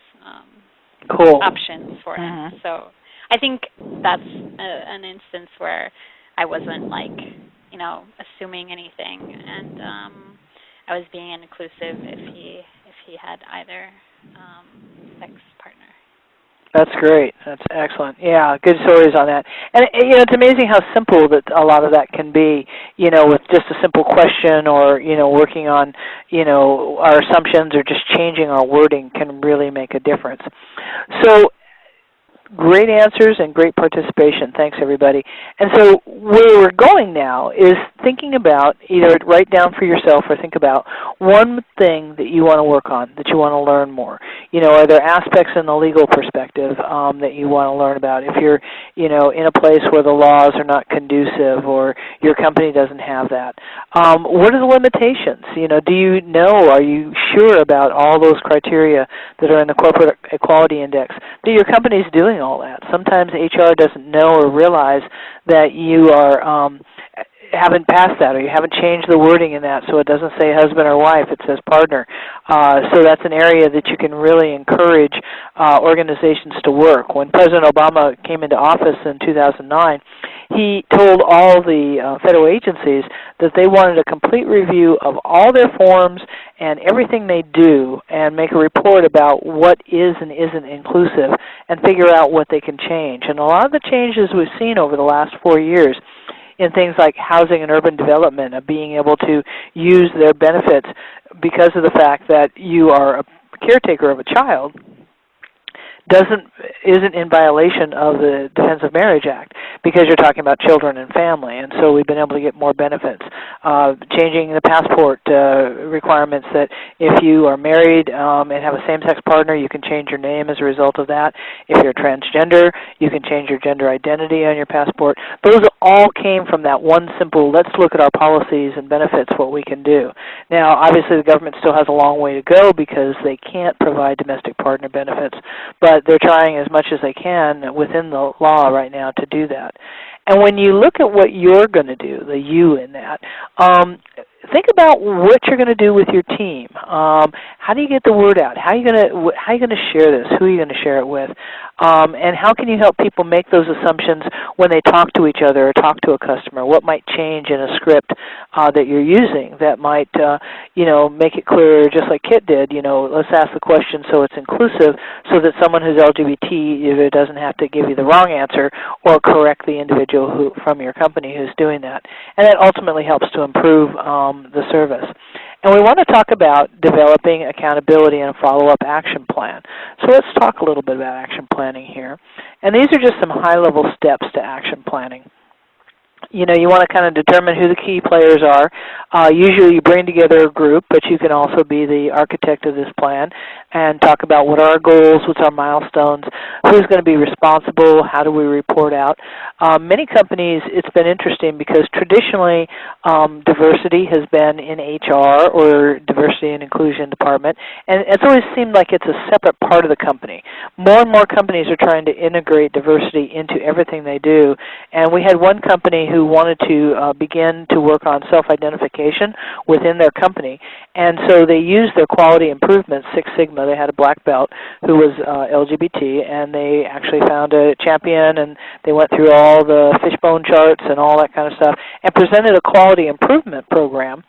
options for him. So I think that's an instance where I wasn't assuming anything, and I was being inclusive if he had either sex partner. That's great. That's excellent. Yeah, good stories on that. And it's amazing how simple that a lot of that can be, with just a simple question or, working on, our assumptions or just changing our wording can really make a difference. So great answers and great participation. Thanks, everybody. And so where we're going now is thinking about, either write down for yourself or think about one thing that you want to work on, that you want to learn more. Are there aspects in the legal perspective that you want to learn about? If you're, in a place where the laws are not conducive or your company doesn't have that, what are the limitations? Do you know, are you sure about all those criteria that are in the Corporate Equality Index? Do your company's doing all that? Sometimes HR doesn't know or realize that you are haven't passed that, or you haven't changed the wording in that so it doesn't say husband or wife, it says partner. So that's an area that you can really encourage organizations to work. When President Obama came into office in 2009, he told all the federal agencies that they wanted a complete review of all their forms and everything they do and make a report about what is and isn't inclusive and figure out what they can change. And a lot of the changes we've seen over the last 4 years in things like housing and urban development, of being able to use their benefits because of the fact that you are a caretaker of a child, isn't in violation of the Defense of Marriage Act, because you're talking about children and family, and so we've been able to get more benefits. Changing the passport requirements, that if you are married and have a same-sex partner, you can change your name as a result of that. If you're transgender, you can change your gender identity on your passport. Those all came from that one simple, let's look at our policies and benefits, what we can do. Now, obviously the government still has a long way to go because they can't provide domestic partner benefits, but they're trying as much as they can within the law right now to do that. And when you look at what you're going to do, the you in that, think about what you're going to do with your team. How do you get the word out? How are you going to share this? Who are you going to share it with? And how can you help people make those assumptions when they talk to each other or talk to a customer? What might change in a script that you're using that might, make it clearer, just like Kit did? Let's ask the question so it's inclusive, so that someone who's LGBT either doesn't have to give you the wrong answer or correct the individual from your company who's doing that. And that ultimately helps to improve the service. And we want to talk about developing accountability and a follow-up action plan. So let's talk a little bit about action planning here. And these are just some high-level steps to action planning. You want to kind of determine who the key players are. Usually you bring together a group, but you can also be the architect of this plan and talk about what are our goals, what's our milestones, who's going to be responsible, how do we report out. Many companies, it's been interesting because traditionally diversity has been in HR or diversity and inclusion department, and it's always seemed like it's a separate part of the company. More and more companies are trying to integrate diversity into everything they do, and we had one company who wanted to begin to work on self-identification within their company. And so they used their quality improvement, Six Sigma. They had a black belt who was LGBT, and they actually found a champion, and they went through all the fishbone charts and all that kind of stuff, and presented a quality improvement program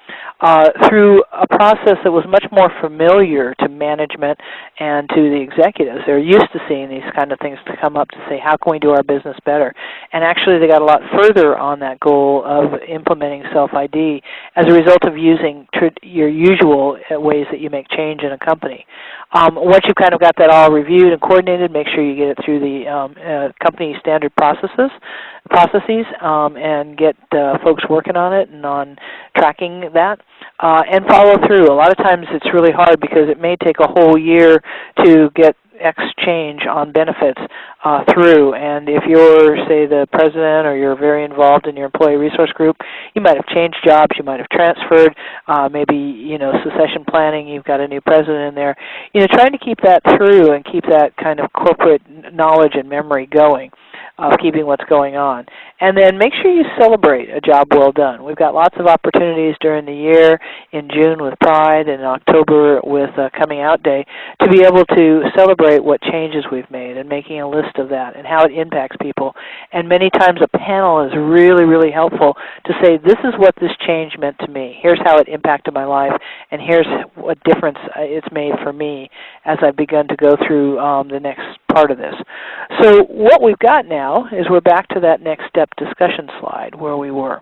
through a process that was much more familiar to management and to the executives. They're used to seeing these kind of things to come up to say, how can we do our business better? And actually they got a lot further on that goal of implementing self-ID as a result of using your usual ways that you make change in a company. Once you've kind of got that all reviewed and coordinated, make sure you get it through the company standard processes, and get folks working on it and on tracking that, and follow through. A lot of times it's really hard because it may take a whole year to get X change on benefits through, and if you're, say, the president or you're very involved in your employee resource group, you might have changed jobs, you might have transferred, maybe, succession planning, you've got a new president in there. Trying to keep that through and keep that kind of corporate knowledge and memory going of keeping what's going on. And then make sure you celebrate a job well done. We've got lots of opportunities during the year, in June with Pride and in October with Coming Out Day, to be able to celebrate what changes we've made and making a list of that and how it impacts people. And many times a panel is really, really helpful to say, this is what this change meant to me. Here's how it impacted my life, and here's what difference it's made for me as I've begun to go through the next part of this. So what we've got now is we're back to that next step discussion slide where we were.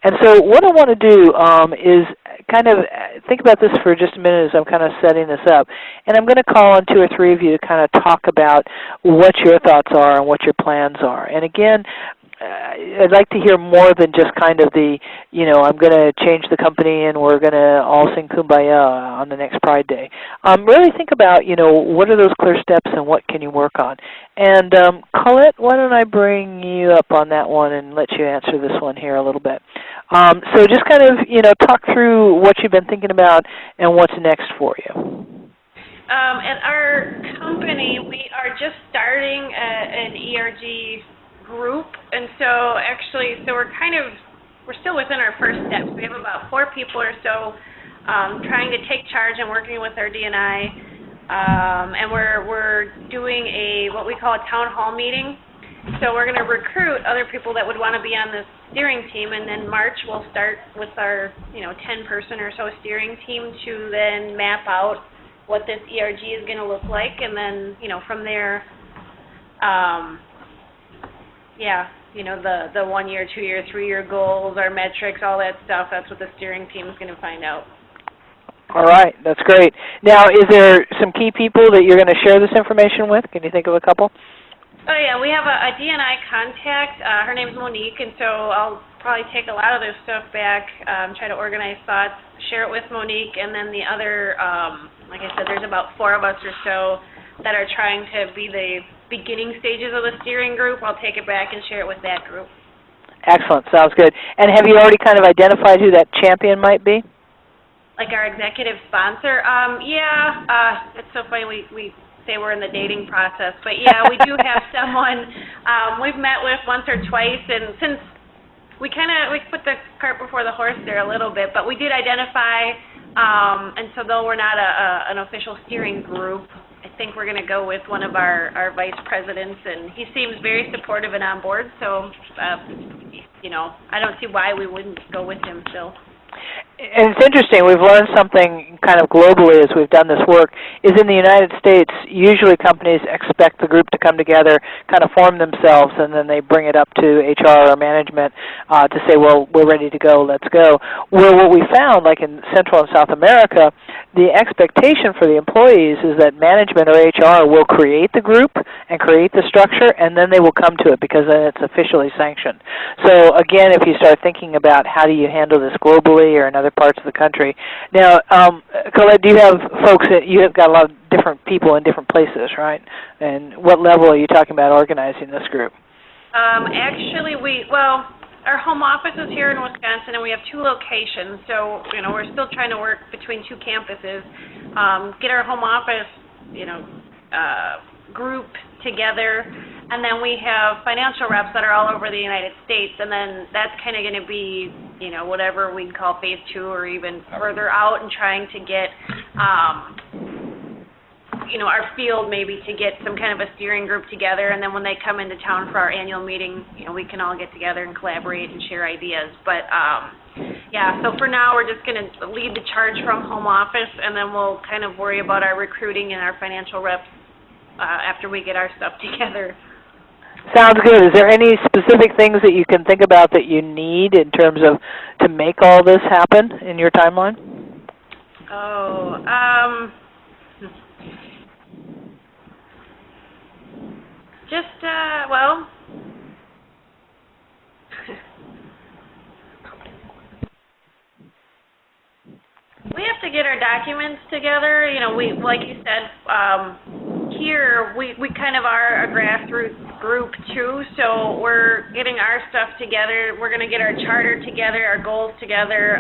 And so what I want to do is kind of think about this for just a minute as I'm kind of setting this up. And I'm going to call on 2 or 3 of you to kind of talk about what your thoughts are and what your plans are. And again, I'd like to hear more than just kind of the, I'm going to change the company and we're going to all sing Kumbaya on the next Pride Day. Really think about, what are those clear steps and what can you work on? And Colette, why don't I bring you up on that one and let you answer this one here a little bit. So just kind of, talk through what you've been thinking about and what's next for you. At our company, we are just starting an ERG group, and so we're still within our first steps. We have about 4 people or so trying to take charge and working with our D&I, and we're doing what we call a town hall meeting. So we're going to recruit other people that would want to be on this steering team, and then March we'll start with our 10-person or so steering team to then map out what this ERG is going to look like, and then from there, the 1-year, 2-year, 3-year goals, our metrics, all that stuff. That's what the steering team is going to find out. All right, that's great. Now, is there some key people that you're going to share this information with? Can you think of a couple? Oh, yeah, we have a D&I contact. Her name's Monique, and so I'll probably take a lot of this stuff back, try to organize thoughts, share it with Monique, and then the other, like I said, there's about 4 of us or so that are trying to be the beginning stages of the steering group. I'll take it back and share it with that group. Excellent, sounds good. And have you already kind of identified who that champion might be? Like our executive sponsor? It's so funny, we say we're in the dating process, but yeah, we do have someone we've met with once or twice, and since we put the cart before the horse there a little bit, but we did identify, and so though we're not an official steering group, I think we're going to go with one of our vice presidents, and he seems very supportive and on board, so I don't see why we wouldn't go with him still. And it's interesting, we've learned something kind of globally as we've done this work, is in the United States, usually companies expect the group to come together, kind of form themselves, and then they bring it up to HR or management to say, well, we're ready to go, let's go. Well, what we found, like in Central and South America, the expectation for the employees is that management or HR will create the group and create the structure, and then they will come to it because then it's officially sanctioned. So again, if you start thinking about how do you handle this globally or in other parts of the country. Now, Colette, do you have folks you have got a lot of different people in different places, right? And what level are you talking about organizing this group? Actually, our home office is here in Wisconsin, and we have 2 locations. So, we're still trying to work between 2 campuses, get our home office, group together, and then we have financial reps that are all over the United States, and then that's kind of going to be, whatever we'd call phase 2 or even further out, and trying to get, our field maybe to get some kind of a steering group together, and then when they come into town for our annual meeting, we can all get together and collaborate and share ideas. But, so for now we're just going to lead the charge from home office, and then we'll kind of worry about our recruiting and our financial reps after we get our stuff together. Sounds good. Is there any specific things that you can think about that you need in terms of to make all this happen in your timeline? We have to get our documents together. We, like you said, here we kind of are a grassroots group too, so we're getting our stuff together. We're going to get our charter together, our goals together.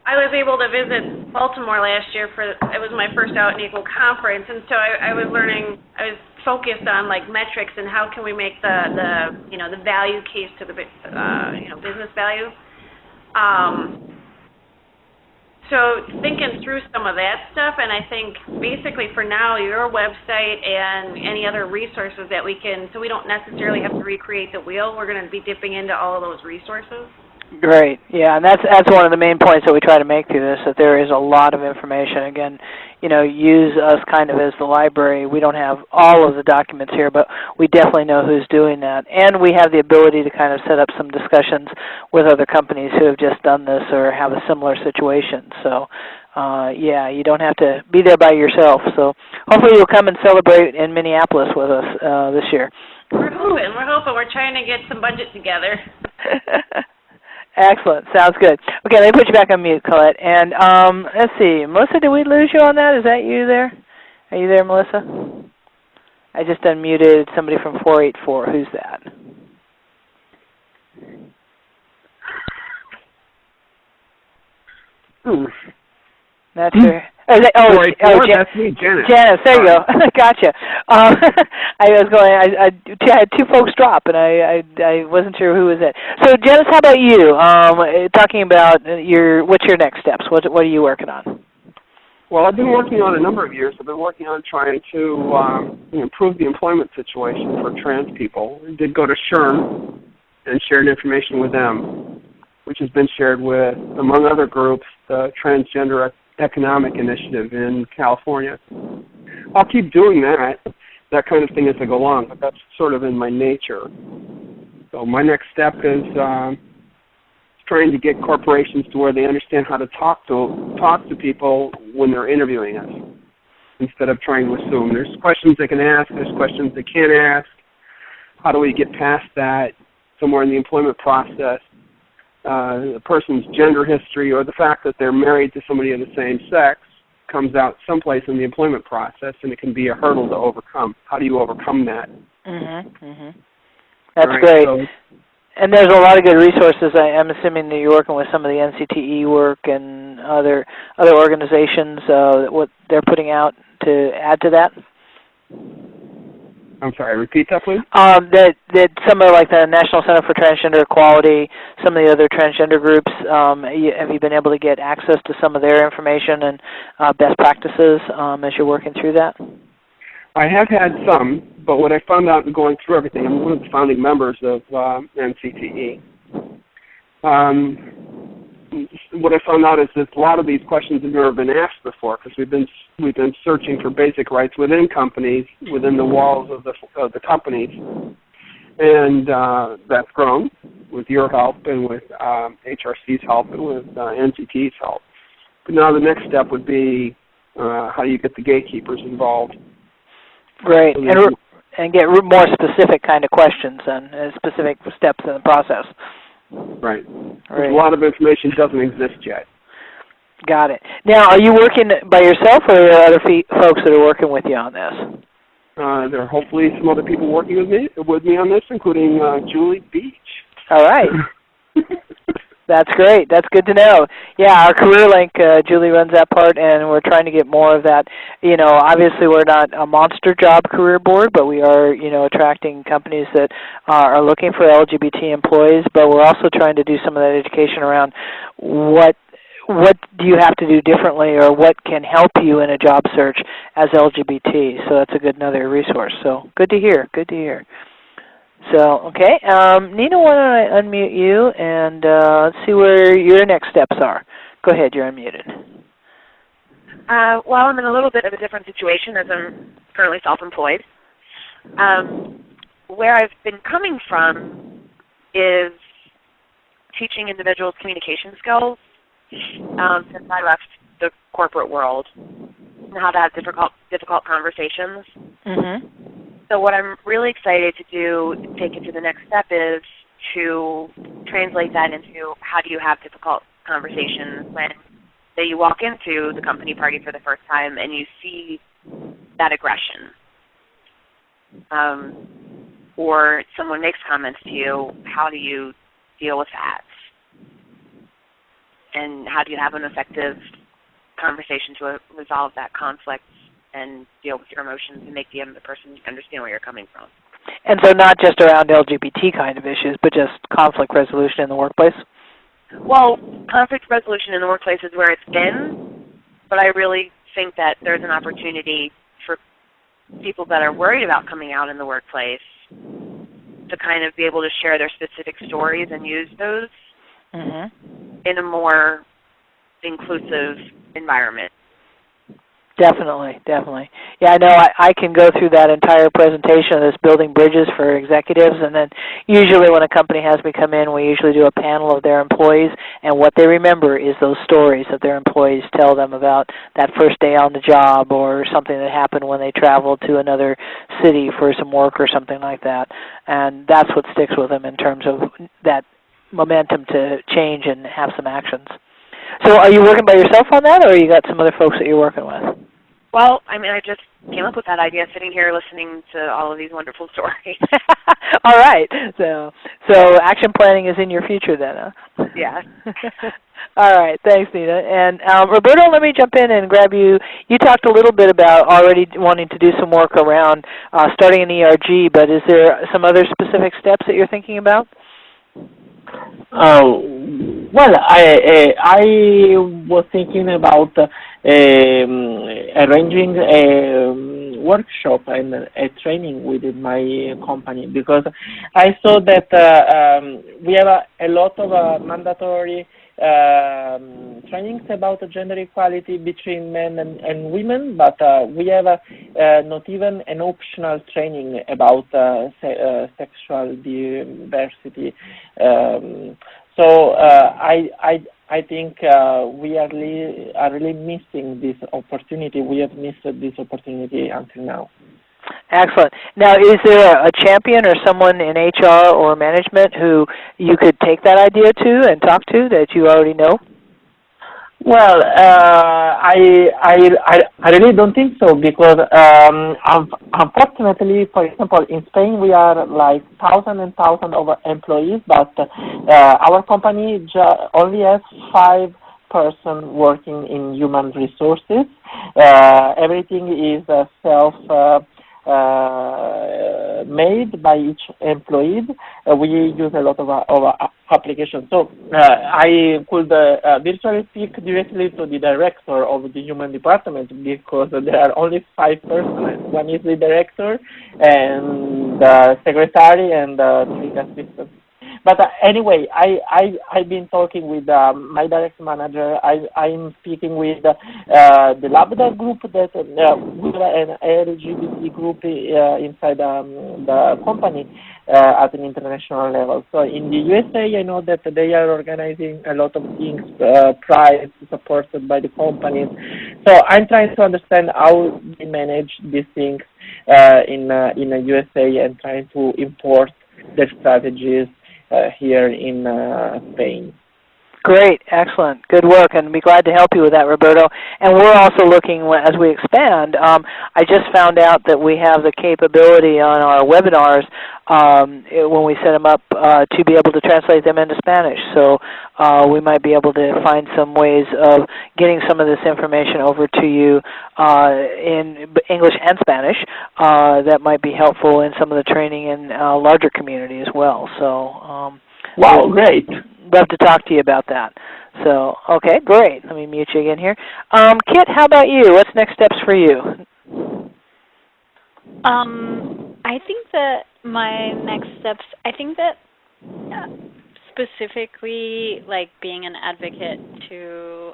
I was able to visit Baltimore last year it was my first Out and Equal conference, and so I was focused on like metrics and how can we make the value case to the business value. So thinking through some of that stuff, and I think basically for now your website and any other resources that we can, so we don't necessarily have to recreate the wheel, we're going to be dipping into all of those resources. Great. Yeah, and that's one of the main points that we try to make through this, that there is a lot of information. Again, use us kind of as the library. We don't have all of the documents here, but we definitely know who's doing that. And we have the ability to kind of set up some discussions with other companies who have just done this or have a similar situation. So, yeah, you don't have to be there by yourself. So hopefully you'll come and celebrate in Minneapolis with us this year. We're hoping. We're trying to get some budget together. Excellent. Sounds good. Okay, let me put you back on mute, Colette. And let's see. Melissa, did we lose you on that? Is that you there? Are you there, Melissa? I just unmuted somebody from 484. Who's that? Not sure. That's me, Janice. Janice, there you go. Gotcha. I had two folks drop, and I wasn't sure who was it. So, Janice, how about you? Talking about what's your next steps? What are you working on? Well, I've been working on a number of years. I've been working on trying to improve the employment situation for trans people. I did go to SHRM and shared information with them, which has been shared with, among other groups, the Transgender Economic Initiative in California. I'll keep doing that kind of thing as I go along, but that's sort of in my nature. So my next step is trying to get corporations to where they understand how to talk to people when they're interviewing us, instead of trying to assume. There's questions they can ask, there's questions they can't ask. How do we get past that somewhere in the employment process? A person's gender history or the fact that they're married to somebody of the same sex comes out someplace in the employment process, and it can be a hurdle to overcome. How do you overcome that? That's right, great. So, and there's a lot of good resources. I'm assuming that you're working with some of the NCTE work and other organizations, what they're putting out to add to that? I'm sorry, repeat that, please. That some of like the National Center for Transgender Equality, some of the other transgender groups, have you been able to get access to some of their information and best practices as you're working through that? I have had some, but what I found out in going through everything, I'm one of the founding members of NCTE. What I found out is that a lot of these questions have never been asked before, because we've been searching for basic rights within companies, within the walls of the companies, and that's grown with your help and with HRC's help and with NCTE's help. But now the next step would be how do you get the gatekeepers involved? Great, and get more specific kind of questions and specific steps in the process. Right. A lot of information doesn't exist yet. Got it. Now, are you working by yourself, or are there other folks that are working with you on this? There are hopefully some other people working with me on this, including Julie Beach. All right. That's great. That's good to know. Yeah, our Career Link, Julie runs that part, and we're trying to get more of that. Obviously we're not a monster job career board, but we are, attracting companies that are looking for LGBT employees, but we're also trying to do some of that education around what do you have to do differently, or what can help you in a job search as LGBT. So that's another resource. So good to hear. Good to hear. So, okay. Nina, why don't I unmute you, and let's see where your next steps are. Go ahead, you're unmuted. Well, I'm in a little bit of a different situation as I'm currently self-employed. Where I've been coming from is teaching individuals communication skills since I left the corporate world, and how to have difficult conversations. Mm-hmm. So what I'm really excited to do, take it to the next step, is to translate that into how do you have difficult conversations when, say, you walk into the company party for the first time and you see that aggression. Or someone makes comments to you, how do you deal with that? And how do you have an effective conversation to resolve that conflict and deal with your emotions and make the other person understand where you're coming from? And so not just around LGBT kind of issues, but just conflict resolution in the workplace? Well, conflict resolution in the workplace is where it's been, but I really think that there's an opportunity for people that are worried about coming out in the workplace to kind of be able to share their specific stories and use those in a more inclusive environment. Definitely, definitely. Yeah, I know I can go through that entire presentation of this building bridges for executives, and then usually when a company has me come in, we usually do a panel of their employees, and what they remember is those stories that their employees tell them about that first day on the job or something that happened when they traveled to another city for some work or something like that. And that's what sticks with them in terms of that momentum to change and have some actions. So are you working by yourself on that, or you got some other folks that you're working with? Well, I mean, I just came up with that idea sitting here listening to all of these wonderful stories. All right. So action planning is in your future then, huh? Yeah. All right. Thanks, Nina. And Roberto, let me jump in and grab you. You talked a little bit about already wanting to do some work around starting an ERG, but is there some other specific steps that you're thinking about? Well, I was thinking about arranging a workshop and a training within my company, because I saw that we have a lot of mandatory trainings about gender equality between men and women, but we have not even an optional training about sexual diversity. So I think we are really missing this opportunity. We have missed this opportunity until now. Excellent. Now, is there a champion or someone in HR or management who you could take that idea to and talk to that you already know? Well, I really don't think so, because unfortunately, for example, in Spain we are like thousands and thousands of employees, but our company only has 5 persons working in human resources. Everything is made by each employee. We use a lot of applications. So I could virtually speak directly to the director of the human department, because there are only 5 persons. One is the director and the secretary and 3 assistants. But anyway, I've been talking with my direct manager. I'm speaking with the Lambda group, that we are an LGBT group inside the company at an international level. So in the USA, I know that they are organizing a lot of things, prize supported by the companies. So I'm trying to understand how they manage these things in the USA, and trying to import their strategies here in Spain. Great, excellent, good work, and be glad to help you with that, Roberto. And we're also looking, as we expand, I just found out that we have the capability on our webinars when we set them up to be able to translate them into Spanish. So we might be able to find some ways of getting some of this information over to you in English and Spanish that might be helpful in some of the training in larger community as well. So wow, great. Love to talk to you about that. So, okay, great. Let me mute you again here. Kit, how about you? What's next steps for you? I think that my next steps, I think that specifically like being an advocate to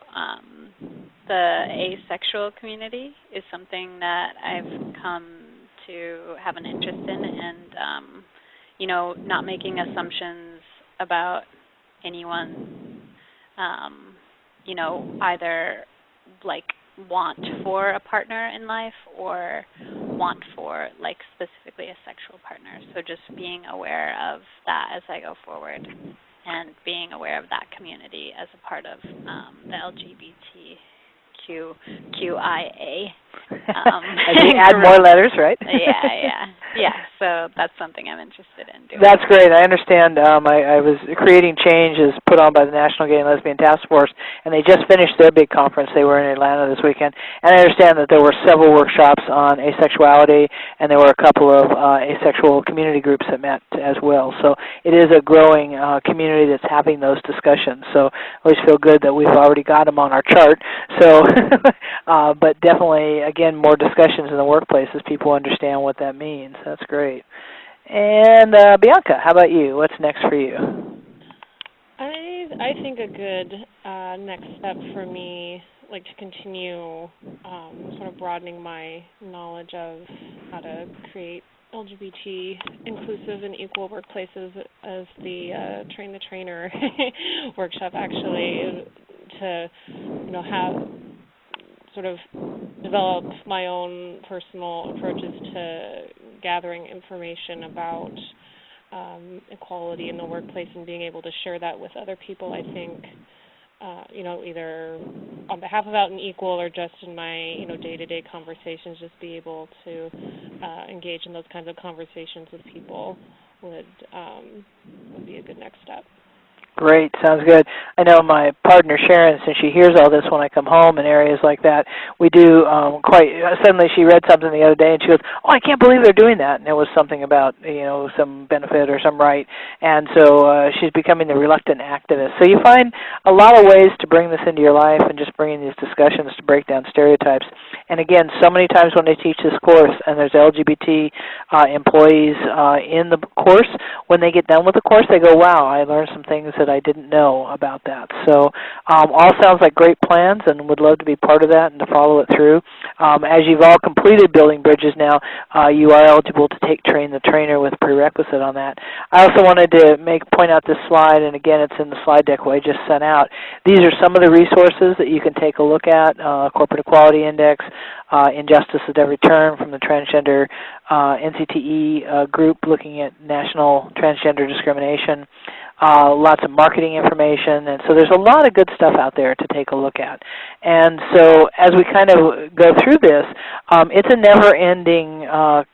the asexual community is something that I've come to have an interest in, and you know, not making assumptions about anyone, you know, either like want for a partner in life or want for like specifically a sexual partner. So just being aware of that as I go forward, and being aware of that community as a part of the LGBTQIA. As you add more letters, right? Yeah. So that's something I'm interested in doing. That's great. I understand. I was creating change is put on by the National Gay and Lesbian Task Force, and they just finished their big conference. They were in Atlanta this weekend, and I understand that there were several workshops on asexuality, and there were a couple of asexual community groups that met as well. So it is a growing community that's having those discussions. So I always feel good that we've already got them on our chart. So, but definitely, again, more discussions in the workplace as people understand what that means. That's great. And Bianca, how about you? What's next for you? I've I think a good next step for me, like to continue sort of broadening my knowledge of how to create LGBT inclusive and equal workplaces as the Train the Trainer workshop, actually, to have sort of develop my own personal approaches to gathering information about equality in the workplace and being able to share that with other people. I think either on behalf of Out and Equal or just in my day-to-day conversations, just be able to engage in those kinds of conversations with people would be a good next step. Great, sounds good. I know my partner Sharon, since she hears all this when I come home in areas like that, we do suddenly she read something the other day and she goes, "Oh, I can't believe they're doing that." And it was something about, some benefit or some right. And so she's becoming the reluctant activist. So you find a lot of ways to bring this into your life and just bringing these discussions to break down stereotypes. And again, so many times when they teach this course and there's LGBT employees in the course, when they get done with the course, they go, "Wow, I learned some things that I didn't know about that." So all sounds like great plans and would love to be part of that and to follow it through. As you've all completed Building Bridges now, you are eligible to take Train the Trainer with prerequisite on that. I also wanted to point out this slide, and again, it's in the slide deck I just sent out. These are some of the resources that you can take a look at: Corporate Equality Index, Injustice at Every Turn from the Transgender NCTE group looking at national transgender discrimination. Lots of marketing information, and so there's a lot of good stuff out there to take a look at. And so as we kind of go through this, it's a never-ending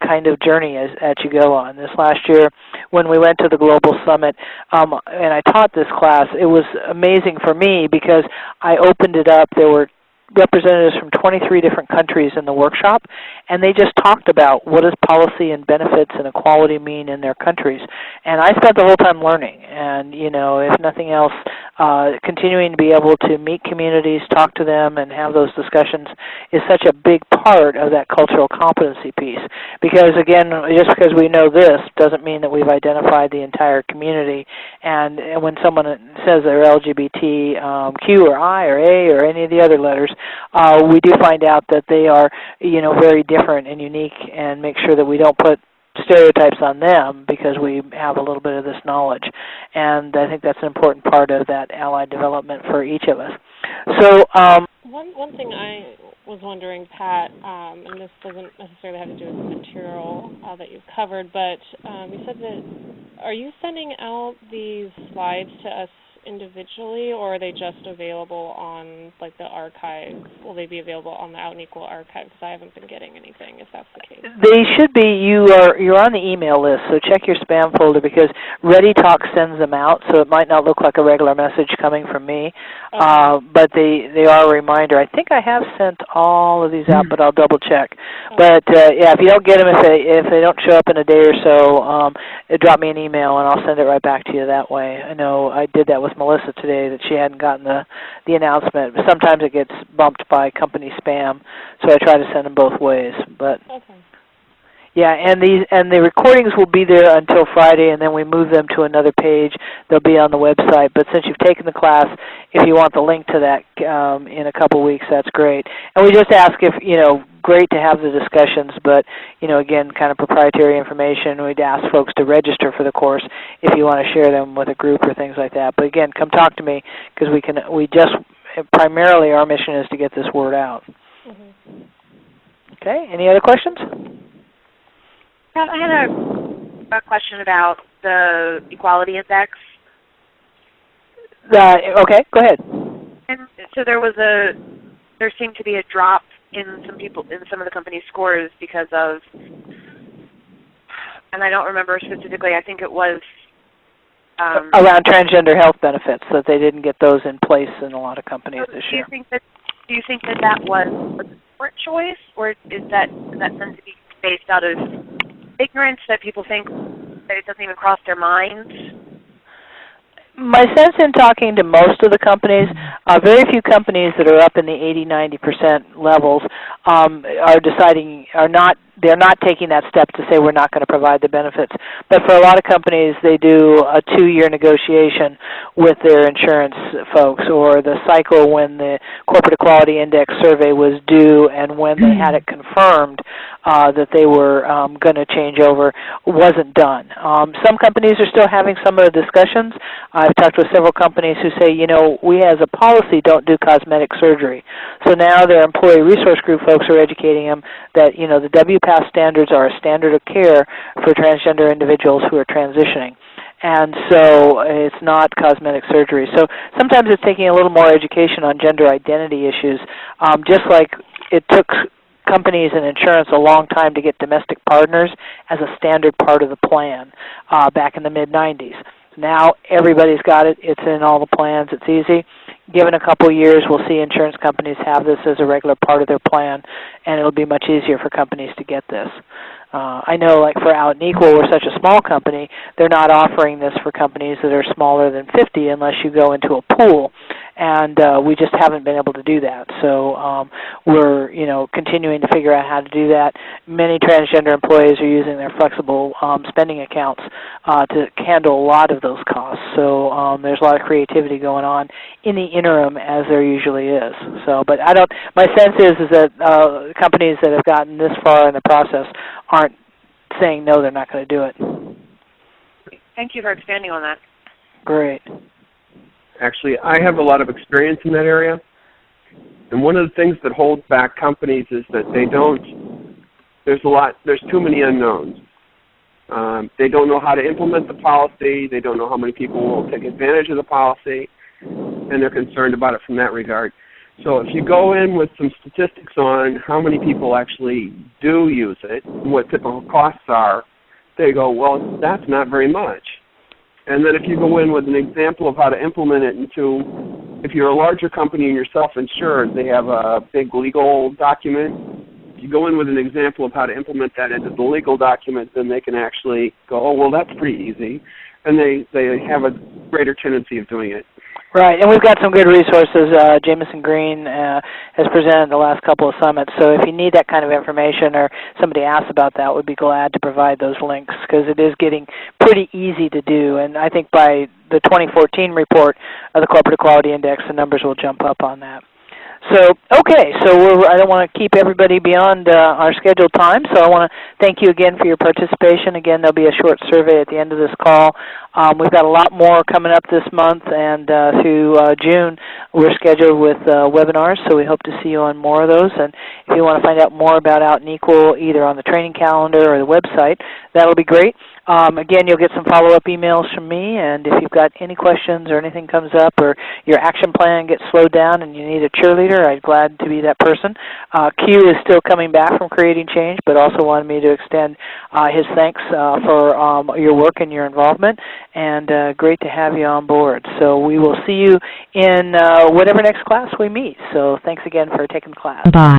kind of journey as you go on. This last year when we went to the Global Summit and I taught this class, it was amazing for me because I opened it up. There were representatives from 23 different countries in the workshop, and they just talked about what does policy and benefits and equality mean in their countries. And I spent the whole time learning, and if nothing else, continuing to be able to meet communities, talk to them, and have those discussions is such a big part of that cultural competency piece. Because again, just because we know this doesn't mean that we've identified the entire community. And when someone says they're LGBT, Q or I or A or any of the other letters, we do find out that they are, very different and unique, and make sure that we don't put stereotypes on them because we have a little bit of this knowledge. And I think that's an important part of that allied development for each of us. So one thing I was wondering, Pat, and this doesn't necessarily have to do with the material that you've covered, but you said that, are you sending out these slides to us individually, or are they just available on the archive? Will they be available on the Out and Equal archive? Because I haven't been getting anything, if that's the case. They should be. You're on the email list, so check your spam folder because ReadyTalk sends them out, so it might not look like a regular message coming from me, but they are a reminder. I think I have sent all of these out, but I'll double check. But yeah, if you don't get them, if they don't show up in a day or so, drop me an email and I'll send it right back to you that way. I know I did that with Melissa today, that she hadn't gotten the announcement. Sometimes it gets bumped by company spam, so I try to send them both ways. But yeah, and the recordings will be there until Friday, and then we move them to another page. They'll be on the website. But since you've taken the class, if you want the link to that in a couple weeks, that's great. And we just ask if great to have the discussions, but again, kind of proprietary information. We'd ask folks to register for the course if you want to share them with a group or things like that. But again, come talk to me because primarily our mission is to get this word out. Okay. Any other questions? Pat, I had a question about the Equality Index. Okay, go ahead. And so there seemed to be a drop in some of the company's scores because of, and I don't remember specifically, I think it was around transgender health benefits, that they didn't get those in place in a lot of companies this year. Do you think that was a different choice, or does that tend to be based out of ignorance, that people think that it doesn't even cross their minds? My sense in talking to most of the companies, very few companies that are up in the 80-90% levels, are deciding, they're not taking that step to say we're not going to provide the benefits. But for a lot of companies, they do a 2-year negotiation with their insurance folks, or the cycle when the Corporate Equality Index survey was due and when they had it confirmed that they were going to change over wasn't done. Some companies are still having some of the discussions. I've talked with several companies who say, we as a policy don't do cosmetic surgery. So now their employee resource group folks are educating them that, the WPATH standards are a standard of care for transgender individuals who are transitioning. And so it's not cosmetic surgery. So sometimes it's taking a little more education on gender identity issues, just like it took companies and insurance a long time to get domestic partners as a standard part of the plan back in the mid-'90s. Now everybody's got it. It's in all the plans. It's easy. Given a couple of years, we'll see insurance companies have this as a regular part of their plan, and it'll be much easier for companies to get this. I know, like for Out and Equal, we're such a small company, they're not offering this for companies that are smaller than 50 unless you go into a pool, and we just haven't been able to do that. So we're, continuing to figure out how to do that. Many transgender employees are using their flexible spending accounts to handle a lot of those costs. So there's a lot of creativity going on in the interim, as there usually is. So, but my sense is that companies that have gotten this far in the process aren't saying no, they're not going to do it. Thank you for expanding on that. Great. Actually, I have a lot of experience in that area, and one of the things that holds back companies is that there's too many unknowns. They don't know how to implement the policy, they don't know how many people will take advantage of the policy, and they're concerned about it from that regard. So if you go in with some statistics on how many people actually do use it, and what typical costs are, they go, well, that's not very much. And then if you go in with an example of how to implement it into, if you're a larger company and you're self-insured, they have a big legal document. If you go in with an example of how to implement that into the legal document, then they can actually go, oh, well, that's pretty easy. And they have a greater tendency of doing it. Right, and we've got some good resources. Jameson Green has presented the last couple of summits, so if you need that kind of information or somebody asks about that, we'd be glad to provide those links because it is getting pretty easy to do, and I think by the 2014 report of the Corporate Equality Index, the numbers will jump up on that. So, okay, I don't want to keep everybody beyond our scheduled time, so I want to thank you again for your participation. Again, there'll be a short survey at the end of this call. We've got a lot more coming up this month, and through June, we're scheduled with webinars, so we hope to see you on more of those. And if you want to find out more about Out and Equal, either on the training calendar or the website, that'll be great. Again, you'll get some follow-up emails from me, and if you've got any questions or anything comes up or your action plan gets slowed down and you need a cheerleader, I'm glad to be that person. Q is still coming back from Creating Change, but also wanted me to extend his thanks for your work and your involvement, and great to have you on board. So we will see you in whatever next class we meet. So thanks again for taking the class. Bye.